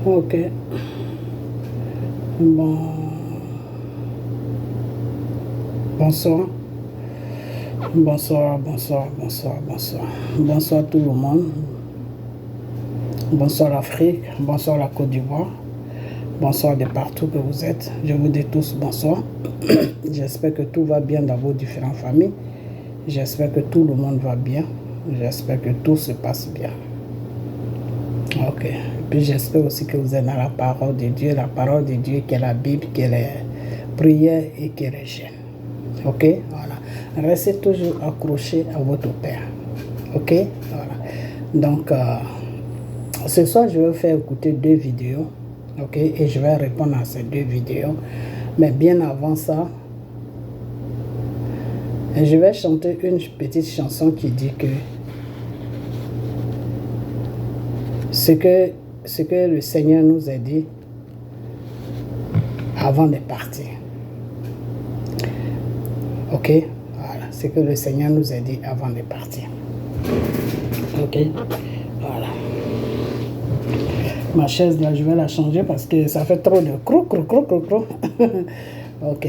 Ok. Bon. Bonsoir. Bonsoir, bonsoir, bonsoir, bonsoir. Bonsoir tout le monde. Bonsoir l'Afrique. Bonsoir la Côte d'Ivoire. Bonsoir de partout que vous êtes. Je vous dis tous bonsoir. J'espère que tout va bien dans vos différentes familles. J'espère que tout le monde va bien. J'espère que tout se passe bien. Ok. Et puis j'espère aussi que vous êtes dans la parole de Dieu. La parole de Dieu qui est la Bible, qui est la prière et qui est le jeûne. Ok. Voilà. Restez toujours accrochés à votre Père. Ok. Voilà. Donc, ce soir, je vais vous faire écouter 2 vidéos. Ok. Et je vais répondre à ces 2 vidéos. Mais bien avant ça, je vais chanter une petite chanson qui dit que ce que le Seigneur nous a dit avant de partir. Ok? Voilà. Ce que le Seigneur nous a dit avant de partir. Ok? Voilà. Ma chaise là, je vais la changer parce que ça fait trop de crou. Ok.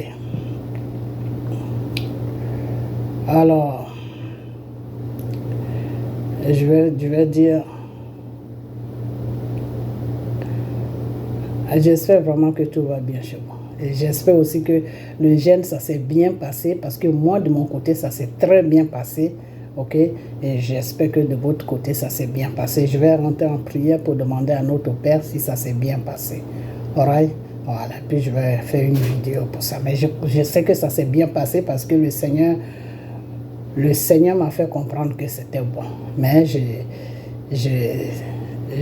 Alors, je vais dire, j'espère vraiment que tout va bien chez moi. Et j'espère aussi que le jeûne, ça s'est bien passé parce que moi, de mon côté, ça s'est très bien passé. Ok? Et j'espère que de votre côté, ça s'est bien passé. Je vais rentrer en prière pour demander à notre Père si ça s'est bien passé. Alright? Voilà. Puis je vais faire une vidéo pour ça. Mais je sais que ça s'est bien passé parce que le Seigneur m'a fait comprendre que c'était bon. Mais je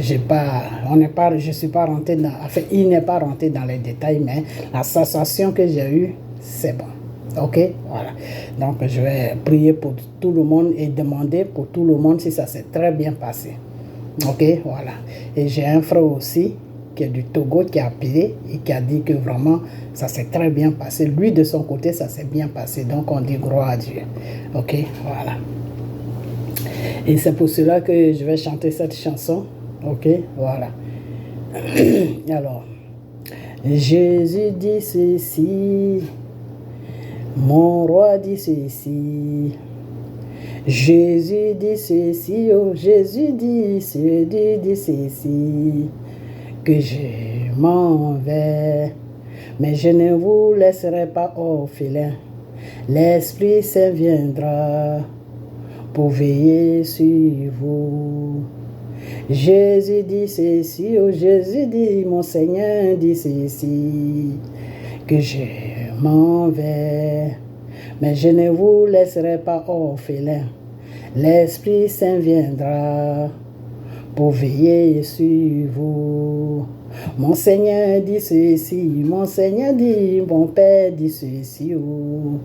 suis pas rentré dans, enfin, il n'est pas rentré dans les détails, mais la sensation que j'ai eue, c'est bon. Ok, voilà. Donc, je vais prier pour tout le monde et demander pour tout le monde si ça s'est très bien passé. Ok, voilà. Et j'ai un frère aussi qui est du Togo qui a appelé et qui a dit que vraiment ça s'est très bien passé. Lui, de son côté, ça s'est bien passé. Donc, on dit gloire à Dieu. Ok, voilà. Et c'est pour cela que je vais chanter cette chanson. Ok, voilà. Alors, Jésus dit ceci, mon roi dit ceci. Jésus dit ceci, oh Jésus dit ceci, que je m'en vais, mais je ne vous laisserai pas orphelin. L'Esprit Saint viendra pour veiller sur vous. Jésus dit ceci, oh Jésus dit, mon Seigneur dit ceci, que je m'en vais, mais je ne vous laisserai pas orphelin. L'Esprit Saint viendra pour veiller sur vous. Mon Seigneur dit ceci, mon Seigneur dit, mon Père dit ceci, oh,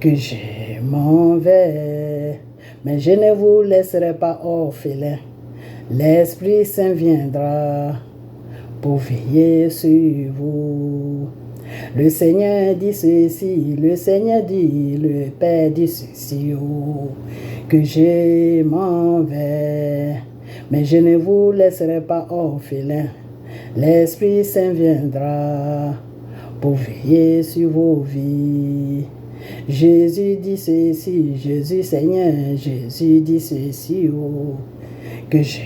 que je m'en vais, mais je ne vous laisserai pas orphelin. L'Esprit Saint viendra pour veiller sur vous. Le Seigneur dit ceci, le Seigneur dit, le Père dit ceci, oh, que je m'en vais, mais je ne vous laisserai pas orphelin. L'Esprit Saint viendra pour veiller sur vos vies. Jésus dit ceci, Jésus Seigneur, Jésus dit ceci, oh, que je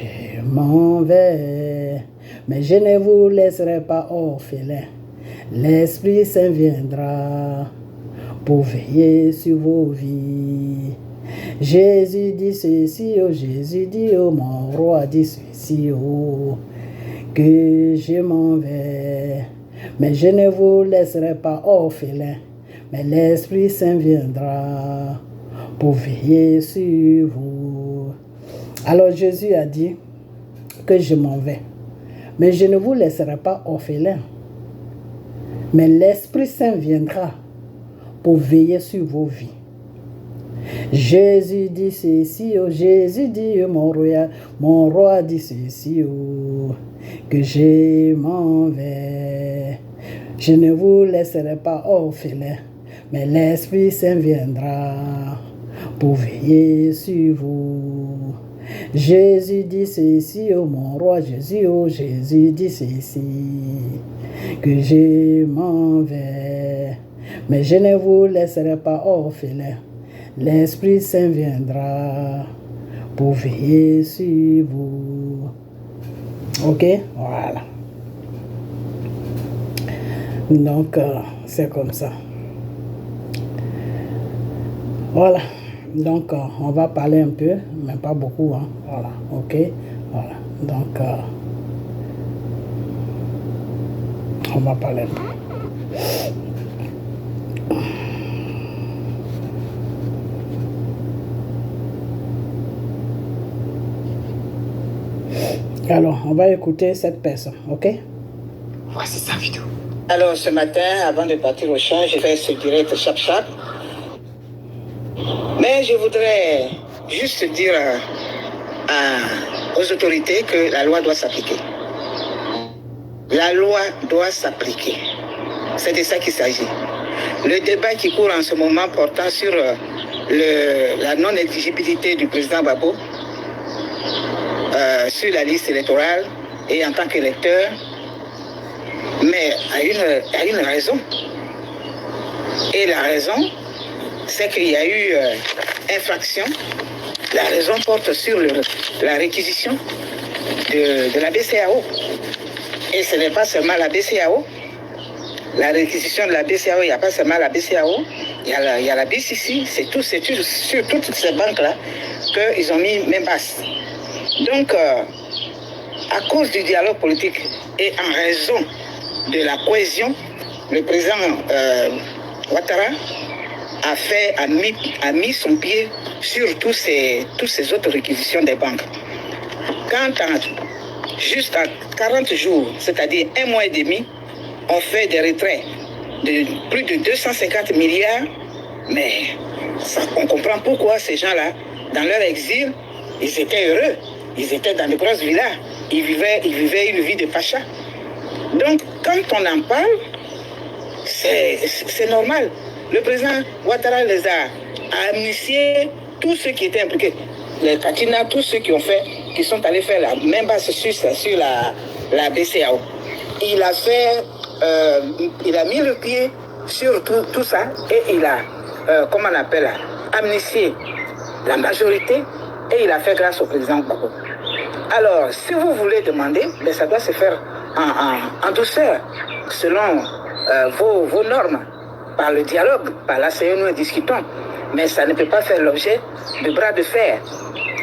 m'en vais, mais je ne vous laisserai pas orphelin. L'Esprit Saint viendra pour veiller sur vos vies. Jésus dit ceci, oh Jésus dit, oh mon roi dit ceci, oh, que je m'en vais, mais je ne vous laisserai pas orphelin, mais l'Esprit Saint viendra pour veiller sur vous. Alors Jésus a dit que je m'en vais, mais je ne vous laisserai pas orphelin, mais l'Esprit Saint viendra pour veiller sur vos vies. Jésus dit ceci, oh Jésus dit, mon roi dit ceci, oh, que je m'en vais. Je ne vous laisserai pas orphelin, mais l'Esprit Saint viendra pour veiller sur vous. Jésus dit ceci, oh mon roi Jésus, oh Jésus dit ceci, que je m'en vais, mais je ne vous laisserai pas orphelin. L'Esprit Saint viendra pour veiller sur vous. Ok, voilà. Donc, c'est comme ça. Voilà. Donc, on va parler un peu, mais pas beaucoup. Hein. Voilà. Ok. Voilà. Donc, on va parler un peu. Alors, on va écouter cette personne, ok? Voici sa vidéo. Alors, ce matin, avant de partir au champ, j'ai fait ce direct chap-chap. Mais je voudrais juste dire aux autorités que la loi doit s'appliquer. La loi doit s'appliquer. C'est de ça qu'il s'agit. Le débat qui court en ce moment portant sur la non-éligibilité du président Gbagbo sur la liste électorale et en tant qu'électeur, mais a une raison. Et la raison, c'est qu'il y a eu infraction. La raison porte sur la réquisition de la BCAO. Et ce n'est pas seulement la BCAO. La réquisition de la BCAO, il n'y a pas seulement la BCAO, il y a la BCC, c'est sur toutes ces banques-là qu'ils ont mis main basse. Donc, à cause du dialogue politique et en raison de la cohésion, le président Ouattara a mis son pied sur toutes ces autres réquisitions des banques. Juste à 40 jours, c'est-à-dire un mois et demi, on fait des retraits de plus de 250 milliards, mais on comprend pourquoi ces gens-là, dans leur exil, ils étaient heureux, ils étaient dans de grosses villas, ils vivaient une vie de pacha. Donc, quand on en parle, c'est normal. Le président Ouattara les a amnistiés, tous ceux qui étaient impliqués, les Katina, tous ceux qui sont allés faire la même base sur la BCAO. Il a mis le pied sur tout ça et il a, comment on appelle, amnistié la majorité et il a fait grâce au président Gbagbo. Alors, si vous voulez demander, mais ça doit se faire en douceur, selon vos normes, par le dialogue, par la nous discutons, mais ça ne peut pas faire l'objet de bras de fer.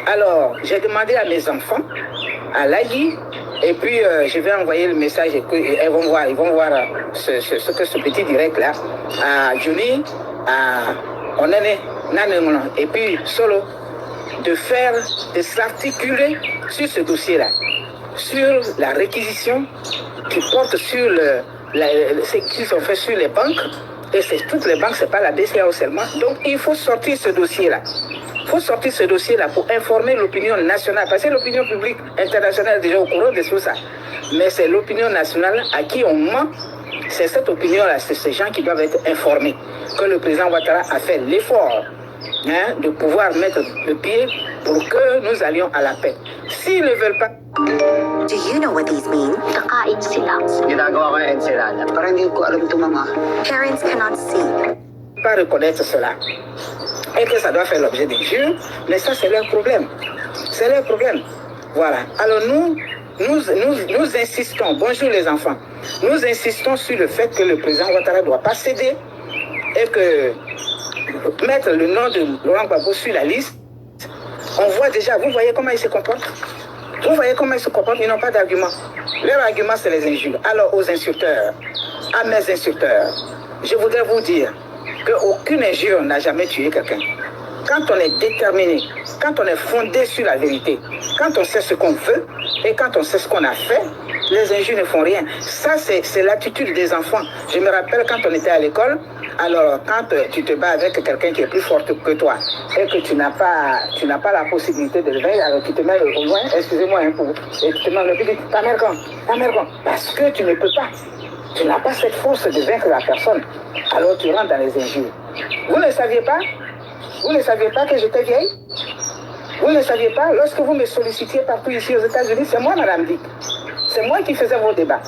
Alors, j'ai demandé à mes enfants, à Laï, et puis je vais envoyer le message et ils vont voir ce que ce petit direct là, à Johnny, à Onene, Nanemon, et puis Solo, de s'articuler sur ce dossier-là, sur la réquisition qui porte sur ce qu'ils ont fait sur les banques. Et c'est toutes les banques, c'est pas la BCAO seulement. Donc il faut sortir ce dossier-là. Il faut sortir ce dossier-là pour informer l'opinion nationale. Parce que l'opinion publique internationale est déjà au courant de tout ça. Mais c'est l'opinion nationale à qui on ment. C'est cette opinion-là, c'est ces gens qui doivent être informés. Que le président Ouattara a fait l'effort de pouvoir mettre le pied pour que nous allions à la paix. S'ils ne veulent pas... Do you know what these mean? Kakain sila. Ginagawa ko yung enchilada. Parang hindi ko alam ito, mama. Parents cannot see. Pas reconnaître cela. Et que ça doit faire l'objet d'injures, mais ça c'est leur problème. C'est leur problème. Voilà. Alors nous insistons, bonjour les enfants, nous insistons sur le fait que le président Ouattara ne doit pas céder et que mettre le nom de Laurent Gbagbo sur la liste, on voit déjà, vous voyez comment il se comporte. Vous voyez comment ils se comportent, ils n'ont pas d'argument. Leur argument, c'est les injures. Alors, aux insulteurs, à mes insulteurs, je voudrais vous dire qu'aucune injure n'a jamais tué quelqu'un. Quand on est déterminé, quand on est fondé sur la vérité, quand on sait ce qu'on veut et quand on sait ce qu'on a fait, les injures ne font rien. Ça, c'est l'attitude des enfants. Je me rappelle quand on était à l'école, alors quand tu te bats avec quelqu'un qui est plus fort que toi et que tu n'as pas la possibilité de le vaincre, alors tu te mets au loin, excusez-moi un peu, et tu te mets au loin, tu dis, ta mère quand, parce que tu ne peux pas. Tu n'as pas cette force de vaincre la personne. Alors tu rentres dans les injures. Vous ne saviez pas que j'étais vieille? Vous ne saviez pas, lorsque vous me sollicitiez partout ici aux États-Unis, c'est moi, Madame Dick. C'est moi qui faisais vos débats.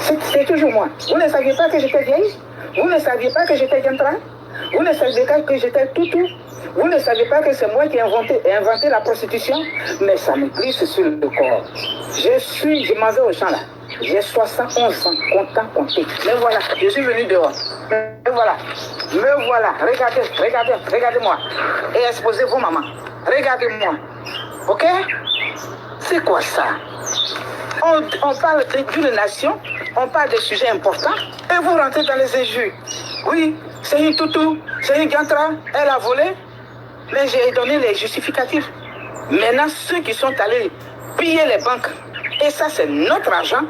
C'est toujours moi. Vous ne saviez pas que j'étais vieille? Vous ne saviez pas que j'étais Gantra? Vous ne saviez pas que j'étais Toutou? Vous ne saviez pas que c'est moi qui ai inventé la prostitution? Mais ça me glisse sur le corps. Je m'en vais au champ là. J'ai 71 ans, comptez. Mais voilà, je suis venu dehors. Me voilà. Regardez-moi. Et exposez vos mamans. Regardez-moi. Ok? C'est quoi ça? On parle d'une nation, on parle de sujets importants, et vous rentrez dans les injures. Oui, c'est une toutou, c'est une gantra, elle a volé, mais j'ai donné les justificatifs. Maintenant, ceux qui sont allés piller les banques, et ça c'est notre argent,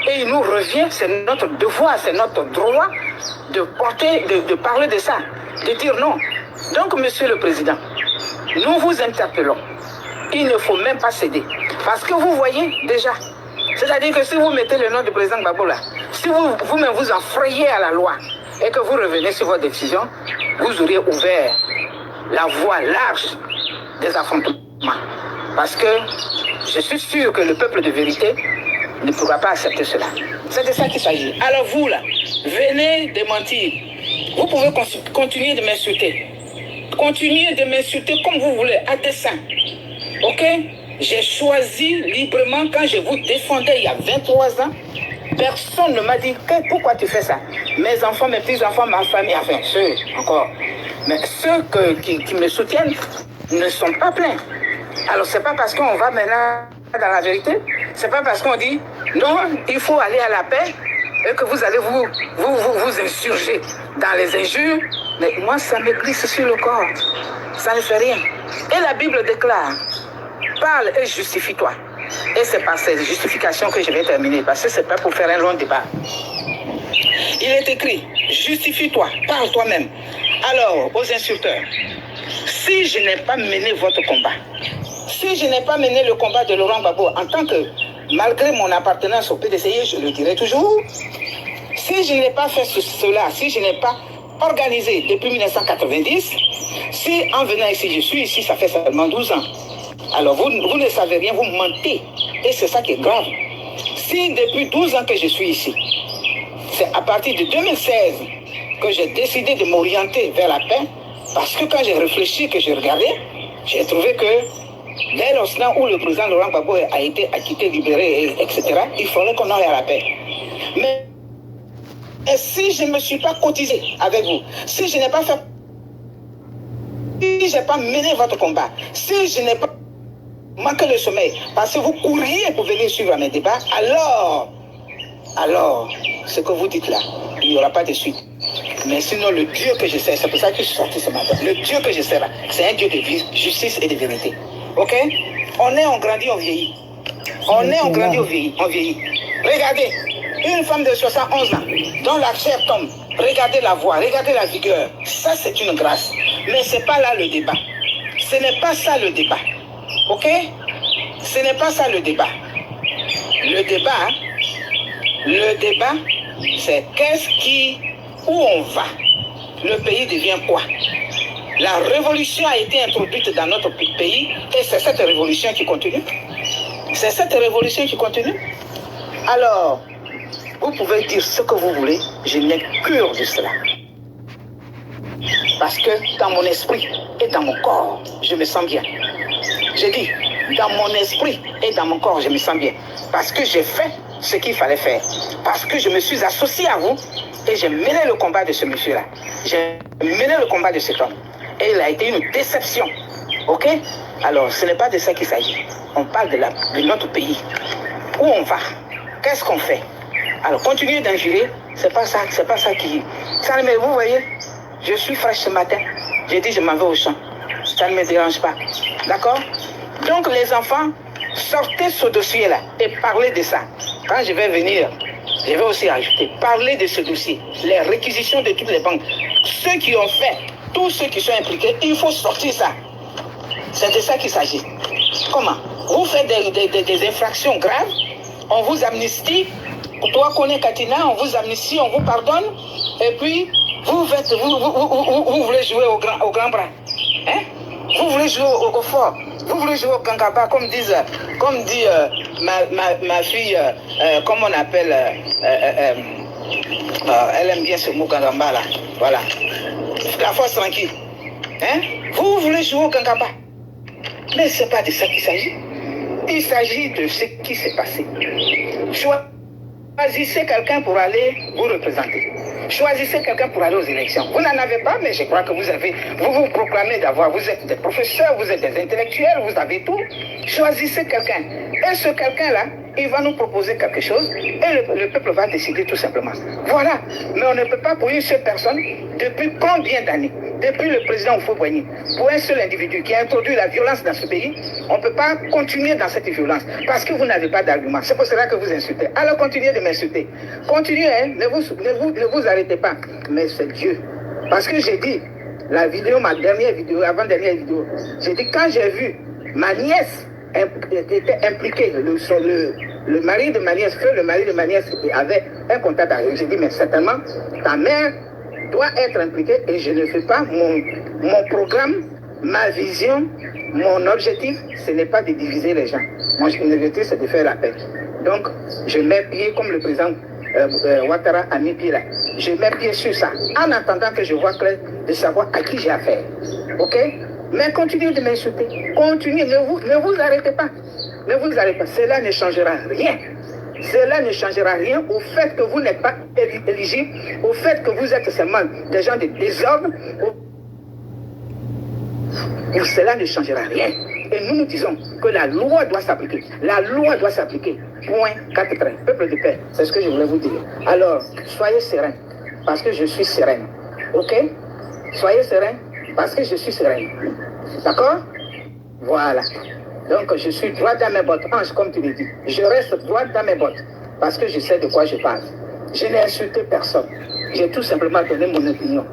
et il nous revient, c'est notre devoir, c'est notre droit de porter, de parler de ça, de dire non. Donc, Monsieur le Président, nous vous interpellons. Il ne faut même pas céder. Parce que vous voyez déjà, c'est-à-dire que si vous mettez le nom du président Gbagbo là, si vous-même vous enfrayez à la loi et que vous revenez sur votre décision, vous auriez ouvert la voie large des affrontements. Parce que je suis sûr que le peuple de vérité ne pourra pas accepter cela. C'est de ça qu'il s'agit. Alors vous là, venez démentir. Vous pouvez continuer de m'insulter. Continuez de m'insulter comme vous voulez, à dessein. Ok? J'ai choisi librement quand je vous défendais il y a 23 ans. Personne ne m'a dit pourquoi tu fais ça. Mes enfants, mes petits-enfants, ma famille, enfin ceux encore. Mais ceux qui me soutiennent ne sont pas pleins. Alors c'est pas parce qu'on va maintenant dans la vérité, c'est pas parce qu'on dit non, il faut aller à la paix et que vous allez vous insurger dans les injures. Mais moi ça me glisse sur le corps. Ça ne fait rien. Et la Bible déclare, parle et justifie-toi. Et c'est par cette justification que je vais terminer, parce que c'est pas pour faire un long débat. Il est écrit, justifie-toi, parle toi-même. Alors, aux insulteurs, si je n'ai pas mené votre combat, si je n'ai pas mené le combat de Laurent Gbagbo en tant que, malgré mon appartenance au PDCI, je le dirai toujours, si je n'ai pas fait cela, si je n'ai pas organisé depuis 1990, si en venant ici, je suis ici, ça fait seulement 12 ans. Alors vous ne savez rien, vous mentez. Et c'est ça qui est grave. Si depuis 12 ans que je suis ici, c'est à partir de 2016 que j'ai décidé de m'orienter vers la paix, parce que quand j'ai réfléchi, que j'ai regardé, j'ai trouvé que dès l'instant où le président Laurent Gbagbo a été acquitté, libéré, etc., il fallait qu'on aille à la paix. Mais et si je ne me suis pas cotisé avec vous, si je n'ai pas fait, si je n'ai pas mené votre combat, si je n'ai pas manqué le sommeil, parce que vous courriez pour venir suivre mes débats, alors, ce que vous dites là, il n'y aura pas de suite. Mais sinon, le Dieu que je sers, c'est pour ça que je suis sorti ce matin, le Dieu que je sers, c'est un Dieu de justice et de vérité. Ok? On grandit, on vieillit. On grandit, on vieillit. Regardez, une femme de 71 ans, dont la chair tombe, regardez la voix, regardez la vigueur. Ça, c'est une grâce. Mais ce n'est pas là le débat. Ce n'est pas ça le débat. Ok? Ce n'est pas ça le débat. Le débat, c'est où on va. Le pays devient quoi? La révolution a été introduite dans notre pays et c'est cette révolution qui continue. C'est cette révolution qui continue. Alors, vous pouvez dire ce que vous voulez, je n'ai cure de cela. Parce que dans mon esprit et dans mon corps, je me sens bien. J'ai dit, dans mon esprit et dans mon corps, je me sens bien. Parce que j'ai fait ce qu'il fallait faire. Parce que je me suis associé à vous et j'ai mené le combat de ce monsieur-là. J'ai mené le combat de cet homme. Et il a été une déception. Ok? Alors, ce n'est pas de ça qu'il s'agit. On parle de notre pays. Où on va? Qu'est-ce qu'on fait? Alors, continuer d'injurer, c'est pas ça qui... Ça, mais vous voyez, je suis fraîche ce matin. J'ai dit, je m'en vais au champ. Ça ne me dérange pas. D'accord? Donc, les enfants, sortez ce dossier-là et parlez de ça. Quand je vais venir, je vais aussi ajouter, parler de ce dossier, les réquisitions de toutes les banques. Ceux qui ont fait, tous ceux qui sont impliqués, il faut sortir ça. C'est de ça qu'il s'agit. Comment? Vous faites des infractions graves, on vous amnistie, toi connais Katina, on vous amnistie, on vous pardonne, et puis vous voulez jouer au grand bras. Hein? Vous voulez jouer au fort. Vous voulez jouer au kankaba, comme dit ma fille, comment on appelle, elle aime bien ce mot kankaba là. Voilà. La force tranquille. Hein? Vous voulez jouer au kankaba. Mais ce n'est pas de ça qu'il s'agit. Il s'agit de ce qui s'est passé. Choisissez quelqu'un pour aller vous représenter. Choisissez quelqu'un pour aller aux élections. Vous n'en avez pas, mais je crois que vous vous proclamez d'avoir, vous êtes des professeurs, vous êtes des intellectuels, vous avez tout. Choisissez quelqu'un. Et ce quelqu'un-là, il va nous proposer quelque chose et le peuple va décider tout simplement. Voilà. Mais on ne peut pas pour une seule personne, depuis combien d'années, depuis le président Houphouët-Boigny, pour un seul individu qui a introduit la violence dans ce pays, on ne peut pas continuer dans cette violence parce que vous n'avez pas d'argument. C'est pour cela que vous insultez. Alors continuez de m'insulter. Continuez, hein, ne vous arrêtez pas. Mais c'est Dieu. Parce que j'ai dit, la vidéo, ma dernière vidéo, avant-dernière vidéo, j'ai dit quand j'ai vu ma nièce était impliquée, le mari de ma nièce, le mari de ma nièce avait un contact avec. J'ai dit, mais certainement, ta mère doit être impliquée et je ne fais pas mon programme, ma vision, mon objectif, ce n'est pas de diviser les gens. Mon objectif, c'est de faire la paix. Donc, je mets pied comme le président Ouattara a mis pied là. Je mets pied sur ça, en attendant que je vois clair de savoir à qui j'ai affaire. Ok? Mais continuez de m'insulter. Continuez, ne vous arrêtez pas. Ne vous arrêtez pas. Cela ne changera rien. Cela ne changera rien au fait que vous n'êtes pas éligible, au fait que vous êtes seulement des gens de désordre. Cela ne changera rien. Et nous disons que la loi doit s'appliquer. La loi doit s'appliquer. Point 4 traits. Peuple de paix. C'est ce que je voulais vous dire. Alors, soyez sereins. Parce que je suis sereine. Ok? Soyez sereins. Parce que je suis sereine. D'accord? Voilà. Donc, je suis droit dans mes bottes. Ange, comme tu le dis. Je reste droit dans mes bottes. Parce que je sais de quoi je parle. Je n'ai insulté personne. J'ai tout simplement donné mon opinion.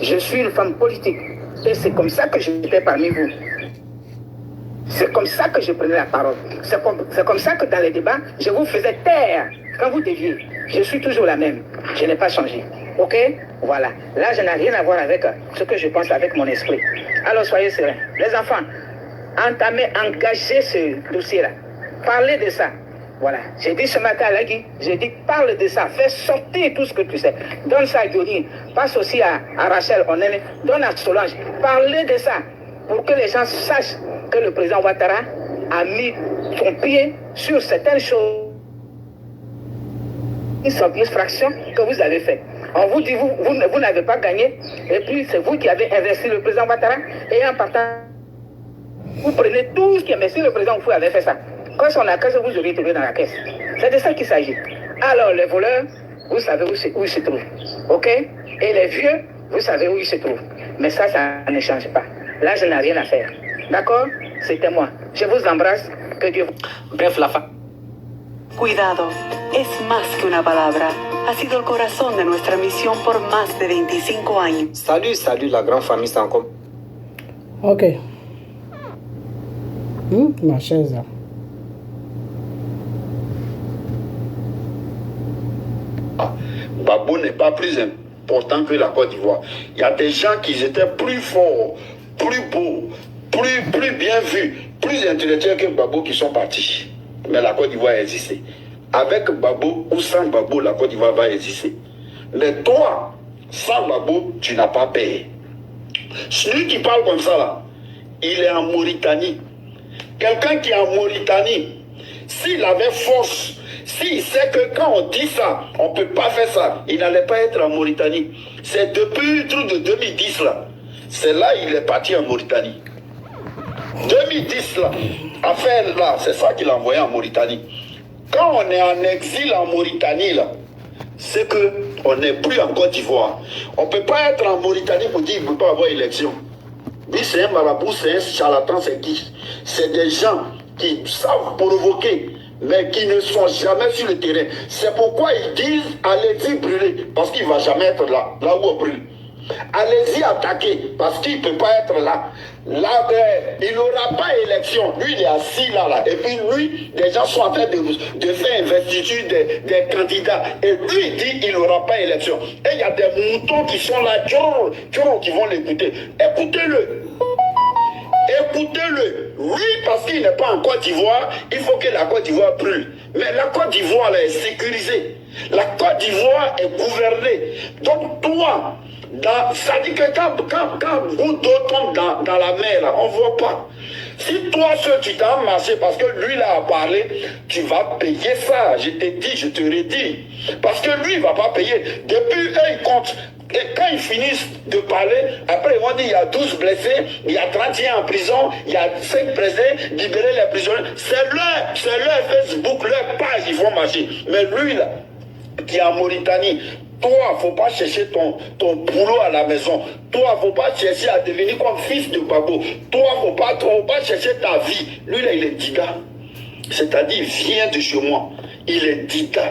Je suis une femme politique. Et c'est comme ça que j'étais parmi vous. C'est comme ça que je prenais la parole. C'est comme ça que dans les débats, je vous faisais taire quand vous deviez. Je suis toujours la même. Je n'ai pas changé. Ok? Voilà. Là, je n'ai rien à voir avec ce que je pense avec mon esprit. Alors, soyez sereins. Les enfants, engagez ce dossier-là. Parlez de ça. Voilà. J'ai dit ce matin à Lagui, j'ai dit parle de ça. Fais sortir tout ce que tu sais. Donne ça à Johnny. Passe aussi à Rachel Onene. Donne à Solange. Parlez de ça. Pour que les gens sachent que le président Ouattara a mis son pied sur certaines choses. Une fraction que vous avez fait. On vous dit, vous n'avez pas gagné, et puis c'est vous qui avez investi le président Ouattara, et en partant, vous prenez tout ce qui est investi, le président Oufou avait fait ça. Quand on a caisse, vous auriez trouvé dans la caisse. C'est de ça qu'il s'agit. Alors, les voleurs, vous savez où ils se trouvent. OK? Et les vieux, vous savez où ils se trouvent. Mais ça ne change pas. Là, je n'ai rien à faire. D'accord? C'était moi. Je vous embrasse. Que Dieu vous... Bref, la fin. Cuidado, es más que una palabra. Ha sido el corazón de nuestra misión por más de 25 años. Salut la grande famille Sankom. Ok. Ma chaise là. Gbagbo n'est pas plus important que la Côte d'Ivoire. Il y a des gens qui étaient plus forts, plus beaux, plus bien vus, plus intellectuels que Gbagbo qui sont partis. Mais la Côte d'Ivoire a existé. Avec Gbagbo ou sans Gbagbo, la Côte d'Ivoire va exister. Mais toi, sans Gbagbo, tu n'as pas payé. Celui qui parle comme ça là, il est en Mauritanie. Quelqu'un qui est en Mauritanie, s'il avait force, s'il sait que quand on dit ça, on ne peut pas faire ça, il n'allait pas être en Mauritanie. C'est depuis le truc de 2010 là. C'est là qu'il est parti en Mauritanie. 2010 là, affaire là, c'est ça qu'il a envoyé en Mauritanie. Quand on est en exil en Mauritanie là, c'est qu'on n'est plus en Côte d'Ivoire. On ne peut pas être en Mauritanie pour dire qu'il ne peut pas avoir élection. Lui, c'est un marabout, c'est un charlatan, c'est qui? C'est des gens qui savent provoquer, mais qui ne sont jamais sur le terrain. C'est pourquoi ils disent, allez-y brûler, parce qu'il ne va jamais être là, là où on brûle. Allez-y attaquer, parce qu'il ne peut pas être là. Là, il n'aura pas élection. Lui, il est assis là. Et puis lui, les gens sont en train de faire investiture des candidats. Et lui, il dit qu'il n'aura pas élection. Et il y a des moutons qui sont là, qui vont l'écouter. Écoutez-le. écoutez-le. Oui, parce qu'il n'est pas en Côte d'Ivoire, il faut que la Côte d'Ivoire brûle. Mais la Côte d'Ivoire là, est sécurisée. La Côte d'Ivoire est gouvernée. Donc toi, ça dit que quand vous deux tombent dans la mer, là, on ne voit pas. Si toi, tu t'as marché parce que lui, là, a parlé, tu vas payer ça. Je t'ai dit, je te redis. Parce que lui, il ne va pas payer. Depuis, eux, ils comptent. Et quand ils finissent de parler, après, ils vont dire, il y a 12 blessés, il y a 31 en prison, il y a 5 blessés, libérer les prisonniers. C'est leur Facebook, leur page, ils vont marcher. Mais lui, là, qui est en Mauritanie, toi, il ne faut pas chercher ton boulot à la maison. Toi, il ne faut pas chercher à devenir comme fils de Gbagbo. Toi, il ne faut pas chercher ta vie. Lui, là, il est dida. C'est-à-dire, il vient de chez moi. Il est dida.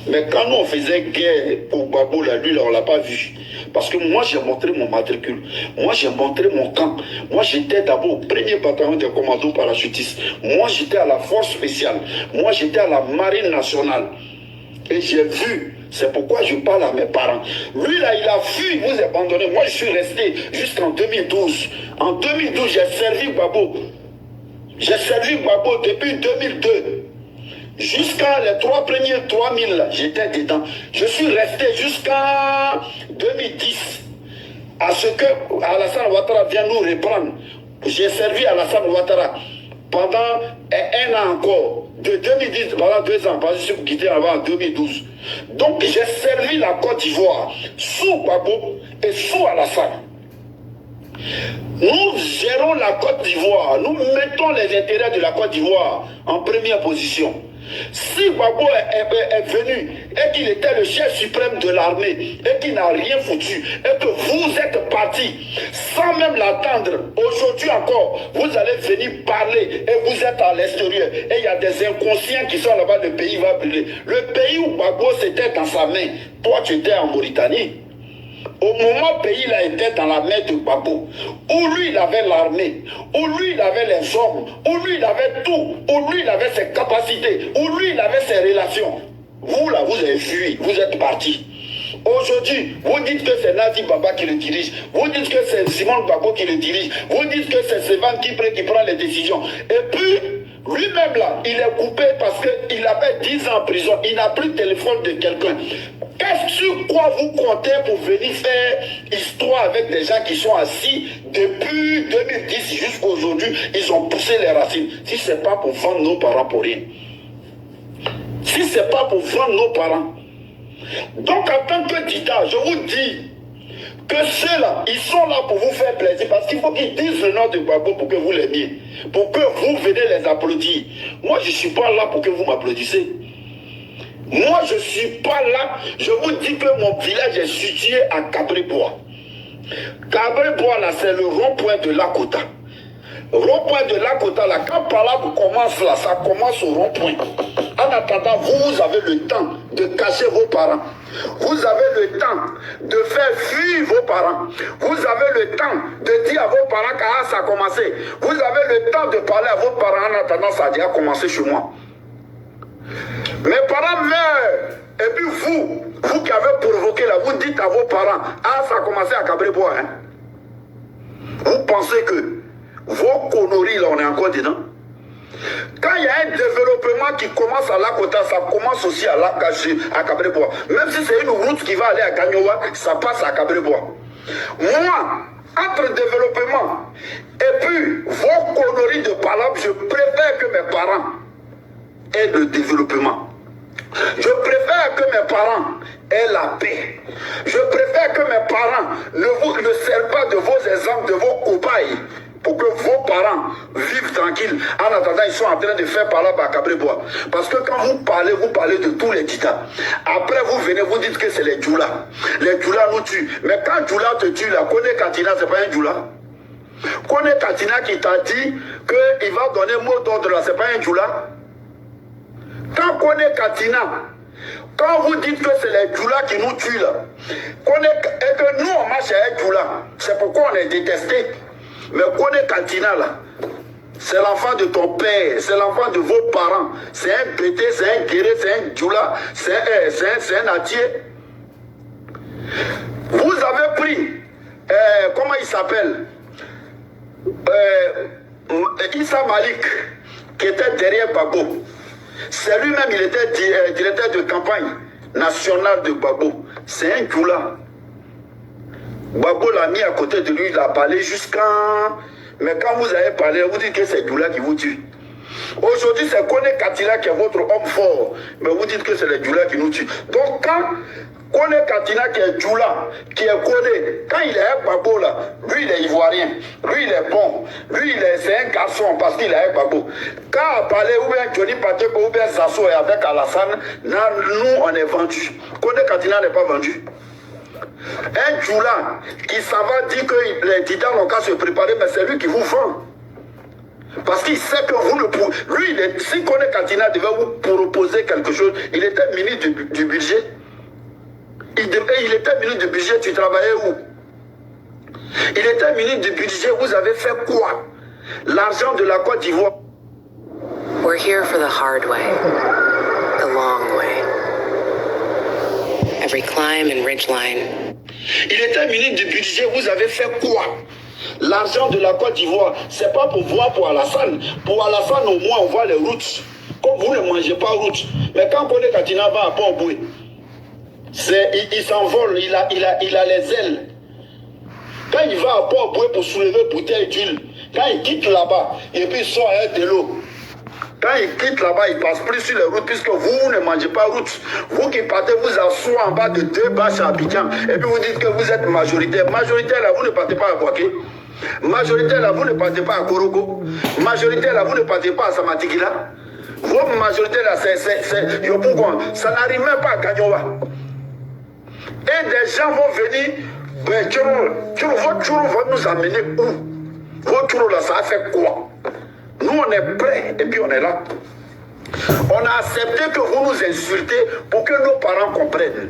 Mais quand nous, on faisait guerre pour Gbagbo, là, lui, là, on ne l'a pas vu. Parce que moi, j'ai montré mon matricule. Moi, j'ai montré mon camp. Moi, j'étais d'abord au premier bataillon des commandos parachutistes. Moi, j'étais à la force spéciale. Moi, j'étais à la marine nationale. Et j'ai vu. C'est pourquoi je parle à mes parents. Lui, là, il a fui, il vous a abandonné. Moi, je suis resté jusqu'en 2012. En 2012, j'ai servi Gbagbo. J'ai servi Gbagbo depuis 2002. Jusqu'à les 3 premiers 3000, j'étais dedans. Je suis resté jusqu'en 2010. À ce que Alassane Ouattara vient nous reprendre. J'ai servi Alassane Ouattara pendant 1 an encore. De 2010, pendant 2 ans, parce que je suis quitté avant en 2012. Donc j'ai servi la Côte d'Ivoire sous Gbagbo et sous Alassane. Nous gérons la Côte d'Ivoire, nous mettons les intérêts de la Côte d'Ivoire en première position. Si Gbagbo est venu et qu'il était le chef suprême de l'armée et qu'il n'a rien foutu et que vous êtes parti sans même l'attendre, aujourd'hui encore, vous allez venir parler et vous êtes à l'extérieur et il y a des inconscients qui sont là-bas, le pays va brûler. Le pays où Gbagbo c'était dans sa main, toi tu étais en Mauritanie. Au moment où le pays là, était dans la main de Gbagbo, où lui il avait l'armée, où lui il avait les hommes, où lui il avait tout, où lui il avait ses capacités, où lui il avait ses relations. Vous là, vous avez fui, vous êtes partis. Aujourd'hui, vous dites que c'est Nazi Baba qui le dirige, vous dites que c'est Simon Gbagbo qui le dirige, vous dites que c'est Sévan qui prend les décisions. Et puis, lui-même là, il est coupé parce qu'il avait 10 ans en prison, il n'a plus de téléphone de quelqu'un. Sur quoi vous comptez pour venir faire histoire avec des gens qui sont assis depuis 2010 jusqu'à aujourd'hui, ils ont poussé les racines. Si ce n'est pas pour vendre nos parents pour rien. Si ce n'est pas pour vendre nos parents. Donc en tant que dictateur, je vous dis que ceux-là, ils sont là pour vous faire plaisir parce qu'il faut qu'ils disent le nom de Gbagbo pour que vous l'aimiez. Pour que vous venez les applaudir. Moi, je ne suis pas là pour que vous m'applaudissez. Moi, je ne suis pas là. Je vous dis que mon village est situé à Cabré-Bois. Cabré-Bois, là, c'est le rond-point de Lakota. Rond-point de Lakota, là, quand par là vous commencez là, ça commence au rond-point. En attendant, vous avez le temps de cacher vos parents. Vous avez le temps de faire fuir vos parents. Vous avez le temps de dire à vos parents quand ça a commencé. Vous avez le temps de parler à vos parents en attendant ça a déjà commencé chez moi. Mes parents meurent. Et puis vous qui avez provoqué là, vous dites à vos parents, ah ça a commencé à Cabré-Bois. Hein? Vous pensez que vos conneries là, on est encore dedans? Quand il y a un développement qui commence à Lakota, ça commence aussi à Cabré-Bois. Même si c'est une route qui va aller à Gagnoa, ça passe à Cabré-Bois. Moi, entre développement et puis vos conneries de palabres, je préfère que mes parents aient le développement. Je préfère que mes parents aient la paix. Je préfère que mes parents ne servent pas de vos exemples, de vos cobayes, pour que vos parents vivent tranquilles. En attendant, ils sont en train de faire parler à Cabré-Bois. Parce que quand vous parlez de tous les titans. Après, vous venez, vous dites que c'est les Djoula. Les Djoula nous tuent. Mais quand Djoula te tue, là, Kone Katina, c'est pas un Djoula. Kone Katina qui t'a dit qu'il va donner mot d'ordre là, c'est pas un Djoula. Quand Kone Katina, quand vous dites que c'est les Djoula qui nous tuent là, et que nous on marche à Djoula, c'est pourquoi on est détesté. Mais Kone Katina là, c'est l'enfant de ton père, c'est l'enfant de vos parents. C'est un Bété, c'est un Guéré, c'est un Djoula, c'est un Atier. Vous avez pris, comment il s'appelle, Issa Malik, qui était derrière Gbagbo, c'est lui-même, il était directeur de campagne nationale de Gbagbo. C'est un Djoula. Gbagbo l'a mis à côté de lui, il a parlé jusqu'à... Mais quand vous avez parlé, vous dites que c'est Djoula qui vous tue. Aujourd'hui, c'est Kone Katila qui est votre homme fort. Mais vous dites que c'est les Djoula qui nous tuent. Donc quand Kone Katina qui est Djoula, qui est Kone, quand il est un Gbagbo là, lui il est ivoirien, lui il est bon, lui c'est un garçon parce qu'il est un Gbagbo. Quand on parlait ou bien Johnny Pateko ou bien Sasso et avec Alassane, nous on est vendu. Kone Katina n'est pas vendu. Un Djoula qui s'en va dire que les titans n'ont qu'à se préparer, mais c'est lui qui vous vend. Parce qu'il sait que vous ne pouvez... Lui, si Kone Katina devait vous proposer quelque chose, il était ministre du budget. Il était ministre du budget, tu travaillais où? Il était ministre du budget, vous avez fait quoi? L'argent de la Côte d'Ivoire. We're here for the hard way, the long way. Every climb and ridgeline. Il était ministre du budget, vous avez fait quoi? L'argent de la Côte d'Ivoire, c'est pas pour voir pour Alassane. Pour Alassane, au moins, on voit les routes. Comme vous ne mangez pas routes. Mais quand Kone Katina va à Port-Boué, il s'envole, il a les ailes. Quand il va à Port-Boué pour soulever bouteille d'huile, quand il quitte là-bas, et puis il sort avec de l'eau. Quand il quitte là-bas, il ne passe plus sur les routes puisque vous ne mangez pas route. Vous qui partez vous asseoir en bas de 2 bâches à Abidjan et puis vous dites que vous êtes majoritaire. Majoritaire là, vous ne partez pas à Boaké. Majoritaire là, vous ne partez pas à Korogo. Majoritaire là, vous ne partez pas à Samatigila. Votre majorité là, c'est Yopougon. Ça n'arrive même pas à Kanyowa. Et des gens vont venir. Votre tour va nous amener où? Votre tour là, ça a fait quoi? Nous, on est prêts et puis on est là. On a accepté que vous nous insultez pour que nos parents comprennent.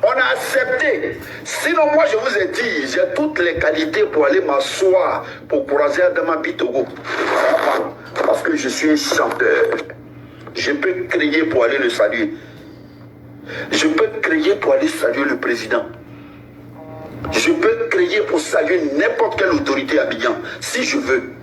On a accepté. Sinon, moi, je vous ai dit, j'ai toutes les qualités pour aller m'asseoir pour croiser Adama Bitogo. Parce que je suis un chanteur. Je peux crier pour aller le saluer. Je peux crier pour aller saluer le président. Je peux crier pour saluer n'importe quelle autorité à Abidjan, si je veux.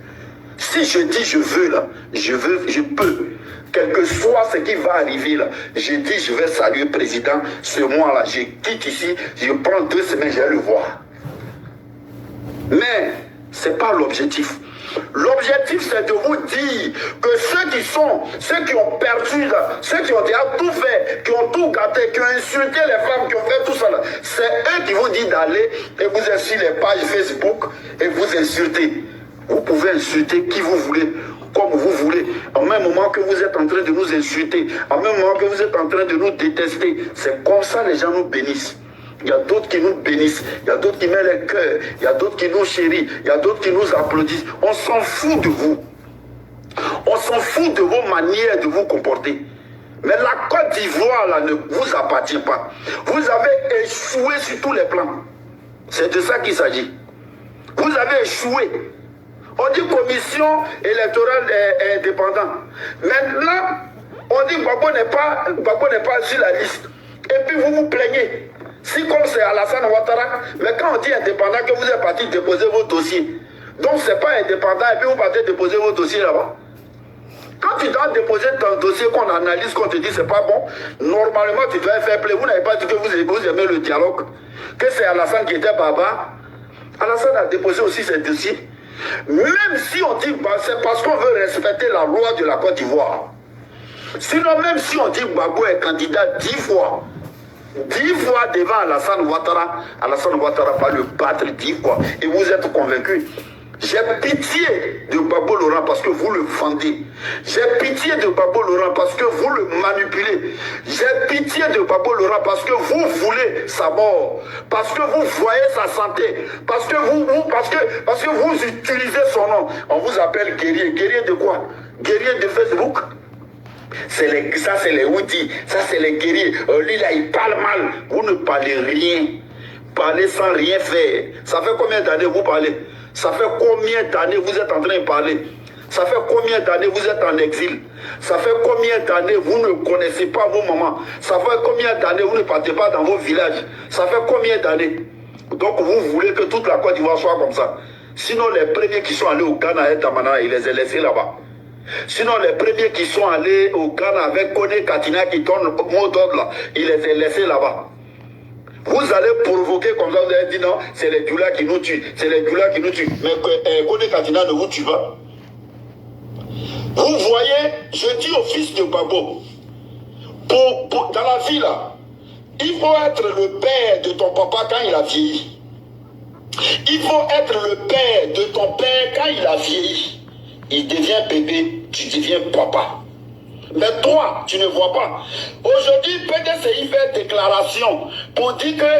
Si je dis je veux là, je peux. Quel que soit ce qui va arriver là, je dis je vais saluer le président ce mois-là. Je quitte ici, je prends 2 semaines, je vais le voir. Mais ce n'est pas l'objectif. L'objectif c'est de vous dire que ceux qui ont perdu là, ceux qui ont déjà tout fait, qui ont tout gâté, qui ont insulté les femmes, qui ont fait tout ça là, c'est eux qui vous disent d'aller et vous êtes sur les pages Facebook et vous insultez. Vous pouvez insulter qui vous voulez, comme vous voulez. En même moment que vous êtes en train de nous insulter, en même moment que vous êtes en train de nous détester, c'est comme ça que les gens nous bénissent. Il y a d'autres qui nous bénissent, il y a d'autres qui mettent les cœurs, il y a d'autres qui nous chérissent, il y a d'autres qui nous applaudissent. On s'en fout de vous. On s'en fout de vos manières de vous comporter. Mais la Côte d'Ivoire là ne vous appartient pas. Vous avez échoué sur tous les plans. C'est de ça qu'il s'agit. Vous avez échoué. On dit commission électorale indépendante. Maintenant, on dit que Gbagbo n'est pas sur la liste. Et puis vous vous plaignez. Si comme c'est Alassane Ouattara, mais quand on dit indépendant que vous êtes parti déposer vos dossiers, donc c'est pas indépendant et puis vous partez déposer vos dossiers là-bas. Quand tu dois déposer ton dossier qu'on analyse, qu'on te dit c'est pas bon, normalement tu dois faire plaisir. Vous n'avez pas dit que vous aimez le dialogue, que c'est Alassane qui était baba. Alassane a déposé aussi ses dossiers. Même si on dit bah, c'est parce qu'on veut respecter la loi de la Côte d'Ivoire. Sinon, même si on dit que Gbagbo est candidat 10 fois devant Alassane Ouattara va le battre 10 fois. Et vous êtes convaincus. J'ai pitié de Gbagbo Laurent parce que vous le vendez. J'ai pitié de Gbagbo Laurent parce que vous le manipulez. J'ai pitié de Gbagbo Laurent parce que vous voulez sa mort. Parce que vous voyez sa santé. Parce que vous utilisez son nom. On vous appelle guerrier. Guerrier de quoi? Guerrier de Facebook? Ça c'est les outils. Ça c'est les guerriers. Lui là il parle mal. Vous ne parlez rien. Parlez sans rien faire. Ça fait combien d'années vous parlez? Ça fait combien d'années vous êtes en train de parler? Ça fait combien d'années vous êtes en exil? Ça fait combien d'années vous ne connaissez pas vos mamans? Ça fait combien d'années vous ne partez pas dans vos villages? Ça fait combien d'années? Donc vous voulez que toute la Côte d'Ivoire soit comme ça? Sinon, les premiers qui sont allés au Ghana et Tamana, il les a laissés là-bas. Sinon, les premiers qui sont allés au Ghana avec Kone Katina qui donne le mot d'ordre là, il les a laissés là-bas. Vous allez provoquer comme ça, vous allez dire non, c'est les Djoula qui nous tuent, c'est les Djoula qui nous tuent. Mais Kone Katina ne vous tue pas. Vous voyez, je dis au fils de Babo, dans la vie là, il faut être le père de ton papa quand il a vieilli. Il faut être le père de ton père quand il a vieilli. Il devient bébé, tu deviens papa. Mais toi, tu ne vois pas. Aujourd'hui, PDCI fait déclaration pour dire que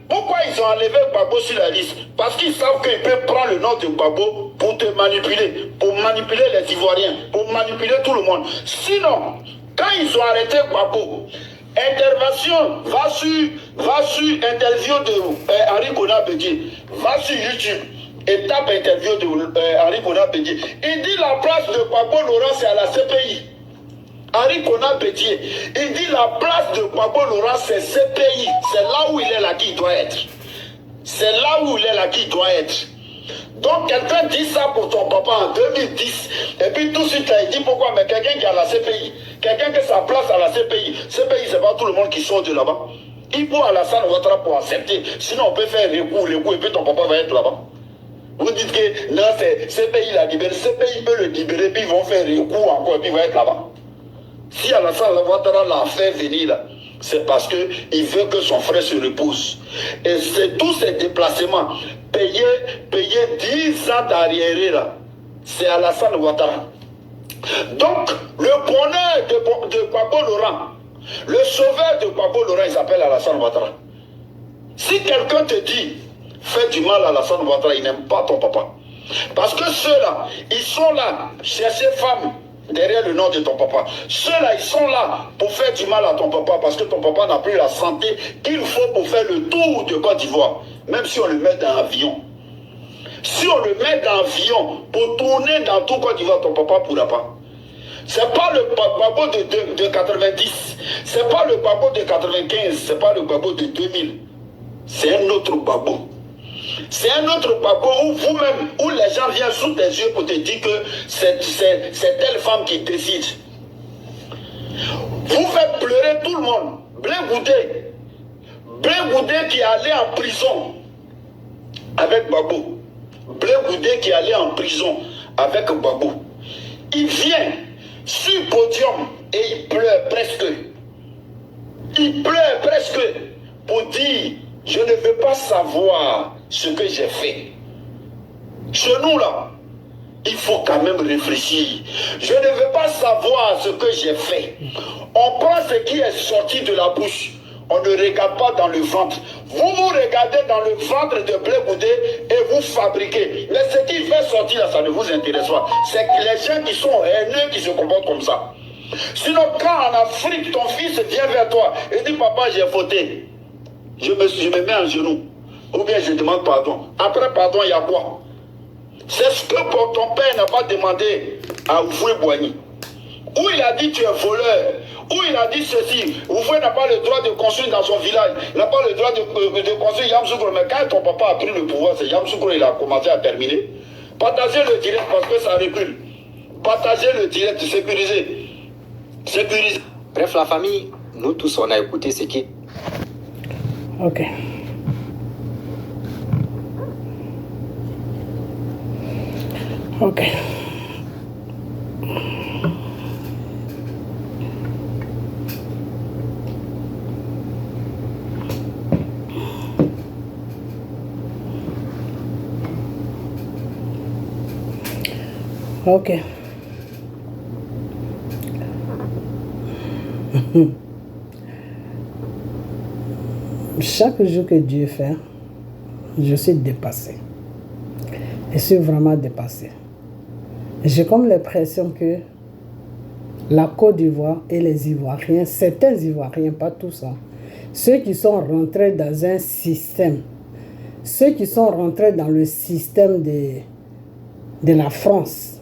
pourquoi ils ont enlevé Babo sur la liste. Parce qu'ils savent qu'ils peuvent prendre le nom de Babo pour te manipuler, pour manipuler les Ivoiriens, pour manipuler tout le monde. Sinon, quand ils ont arrêté Babo, intervention, va sur interview de Henri Konan Bédié, va sur YouTube et tape interview de Henri Konan Bédié. Il dit la place de Babo Laurent c'est à la CPI. Henri Konan Bédié, il dit la place de Babo Laurent c'est CPI. C'est là où il est là qu'il doit être. C'est là où il est là qu'il doit être. Donc quelqu'un dit ça pour ton papa en 2010 et puis tout de suite il dit pourquoi, mais quelqu'un qui est à la CPI, quelqu'un qui a sa place à la CPI, CPI c'est pas tout le monde qui sort de là-bas. Il faut Alassane Ouattara pour accepter, sinon on peut faire recours et puis ton papa va être là-bas. Vous dites que non, c'est CPI la libère, CPI peut le libérer puis ils vont faire recours encore et puis il va être là-bas. Si Alassane Ouattara l'a fait venir là, c'est parce qu'il veut que son frère se repose. Et c'est tous ces déplacements, payer 10 ans d'arriéré là, c'est Alassane Ouattara. Donc, le bonheur de Babo Laurent, le sauveur de Babo Laurent, il s'appelle Alassane Ouattara. Si quelqu'un te dit, fais du mal à Alassane Ouattara, il n'aime pas ton papa. Parce que ceux-là, ils sont là, chercher femme derrière le nom de ton papa. Ceux-là, ils sont là pour faire du mal à ton papa parce que ton papa n'a plus la santé qu'il faut pour faire le tour de Côte d'Ivoire. Même si on le met dans l'avion. Si on le met dans l'avion pour tourner dans tout Côte d'Ivoire, ton papa ne pourra pas. C'est pas le Babo de 90. C'est pas le Babo de 95. C'est pas le Babo de 2000. C'est un autre Babo. C'est un autre Babo où vous-même, où les gens viennent sous tes yeux pour te dire que c'est telle femme qui décide. Vous faites pleurer tout le monde. Blé Goudé qui est allé en prison avec Babo. Blé Goudé qui est allé en prison avec Babo. Il vient sur le podium et il pleure presque. Il pleure presque pour dire je ne veux pas savoir ce que j'ai fait. Chez nous là, il faut quand même réfléchir. Je ne veux pas savoir ce que j'ai fait. On prend ce qui est sorti de la bouche. On ne regarde pas dans le ventre. Vous regardez dans le ventre de Blé Goudé et vous fabriquez. Mais ce qui fait sortir là, ça ne vous intéresse pas. C'est les gens qui sont haineux qui se comportent comme ça. Sinon, quand en Afrique, ton fils vient vers toi et dit papa, j'ai fauté. Je me mets en genoux. Ou bien je demande pardon. Après pardon, il y a quoi? C'est ce que ton père n'a pas demandé à Oufoué Boigny. Où il a dit tu es voleur. Où il a dit ceci. Oufoué n'a pas le droit de construire dans son village. Il n'a pas le droit de construire Yamoussoukro. Mais quand ton papa a pris le pouvoir, c'est Yamoussoukro, il a commencé à terminer. Partagez le direct parce que ça recule. Partagez le direct, sécurisez. Sécurisez. Bref, la famille, nous tous, on a écouté ce qui... Ok. Ok. Ok. Chaque jour que Dieu fait, je suis dépassé. Je suis vraiment dépassé. J'ai comme l'impression que la Côte d'Ivoire et les Ivoiriens, certains Ivoiriens, pas tous, hein, ceux qui sont rentrés dans un système, ceux qui sont rentrés dans le système de la France,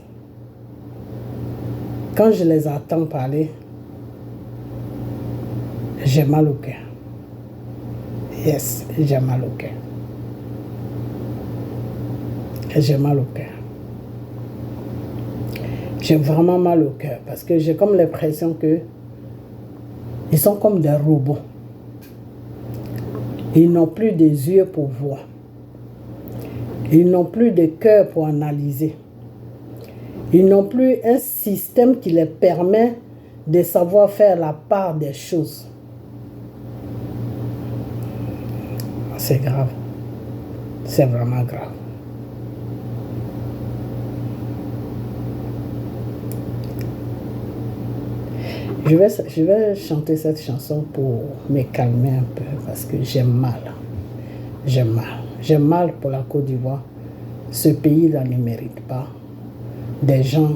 quand je les entends parler, j'ai mal au cœur. Yes, j'ai mal au cœur. j'ai mal au cœur. J'ai vraiment mal au cœur parce que j'ai comme l'impression que ils sont comme des robots. Ils n'ont plus des yeux pour voir. Ils n'ont plus de cœur pour analyser. Ils n'ont plus un système qui les permet de savoir faire la part des choses. C'est grave. C'est vraiment grave. Je vais chanter cette chanson pour me calmer un peu parce que j'ai mal. J'ai mal. J'ai mal pour la Côte d'Ivoire. Ce pays-là ne mérite pas des gens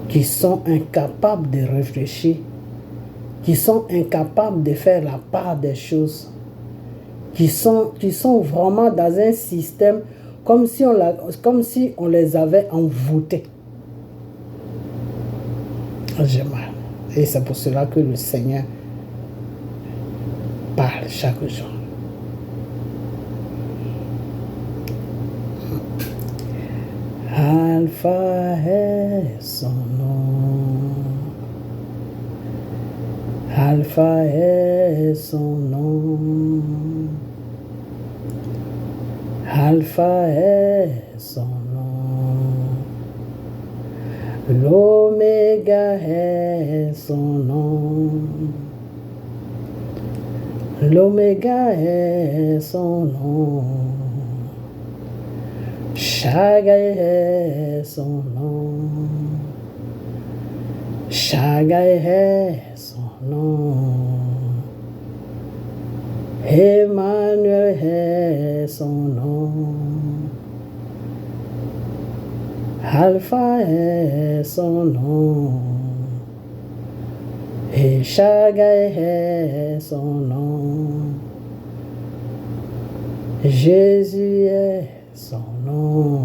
qui sont incapables de réfléchir, qui sont incapables de faire la part des choses, qui sont vraiment dans un système comme si on les avait envoûtés. J'ai mal. Et c'est pour cela que le Seigneur parle chaque jour. Alpha est son nom. Alpha est son nom. Alpha est son nom. L'Oméga est son nom. L'Oméga est son nom. Shagai est son nom. Shagai est son nom. Emmanuel est son nom. Alpha est son nom. Et Shagai est son nom. Jésus est son nom.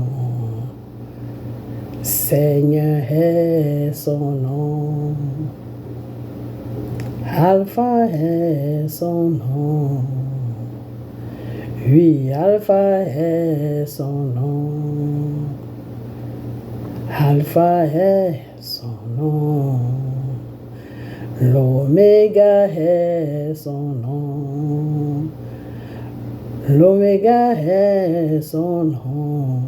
Seigneur est son nom. Alpha est son nom. Oui, Alpha est son nom. Alpha est son nom. L'Oméga est son nom. L'Oméga est son nom.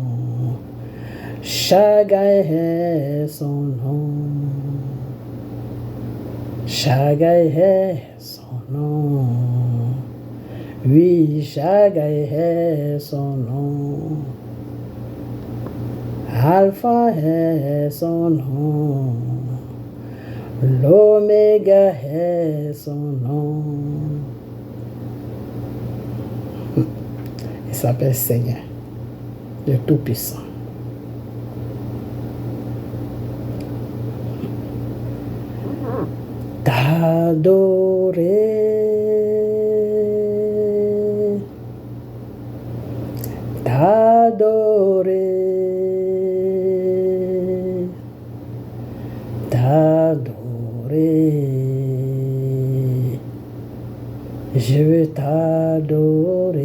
Shagai est son nom. Shagai est son nom. Oui, Shagai est son nom. Alpha est son nom. L'Oméga est son nom. Il s'appelle Seigneur, le Tout-Puissant. T'adorer, t'adorer, t'adorer. Je veux t'adorer,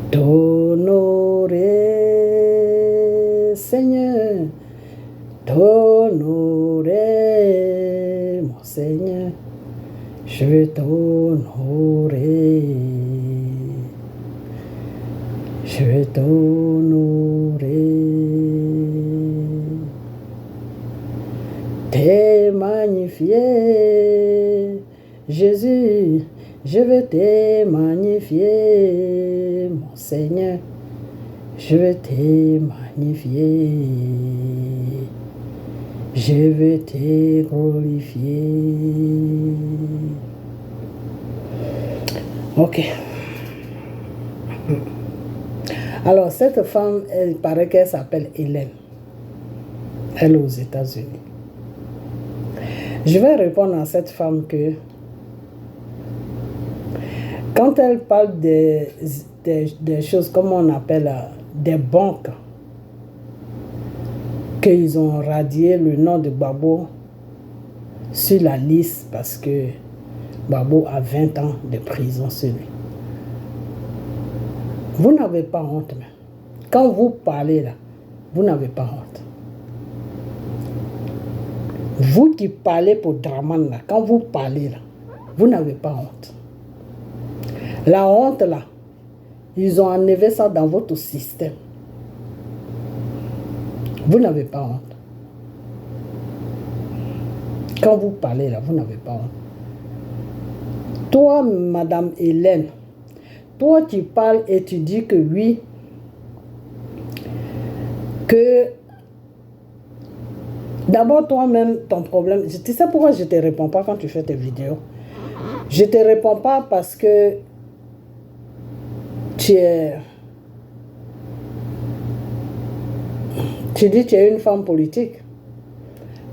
t'honorer, Seigneur, t'honorer, mon Seigneur, je veux t'honorer, je veux t'honorer, t'es magnifié, Jésus, je veux te magnifier, mon Seigneur, je veux te magnifier, je veux te glorifier. Ok. Alors, cette femme, il paraît qu'elle s'appelle Hélène. Elle est aux États-Unis. Je vais répondre à cette femme que quand elle parle des choses, comme on appelle des banques, qu'ils ont radié le nom de Gbagbo sur la liste parce que Gbagbo a 20 ans de prison sur lui. Vous n'avez pas honte, mais quand vous parlez là, vous n'avez pas honte. Vous qui parlez pour Draman là, quand vous parlez là, vous n'avez pas honte. La honte là, ils ont enlevé ça dans votre système. Vous n'avez pas honte. Quand vous parlez là, vous n'avez pas honte. Toi, Madame Hélène, toi tu parles et tu dis que oui, que d'abord toi-même, ton problème, tu sais pourquoi je ne te réponds pas quand tu fais tes vidéos? Je ne te réponds pas parce que tu dis que tu es une femme politique.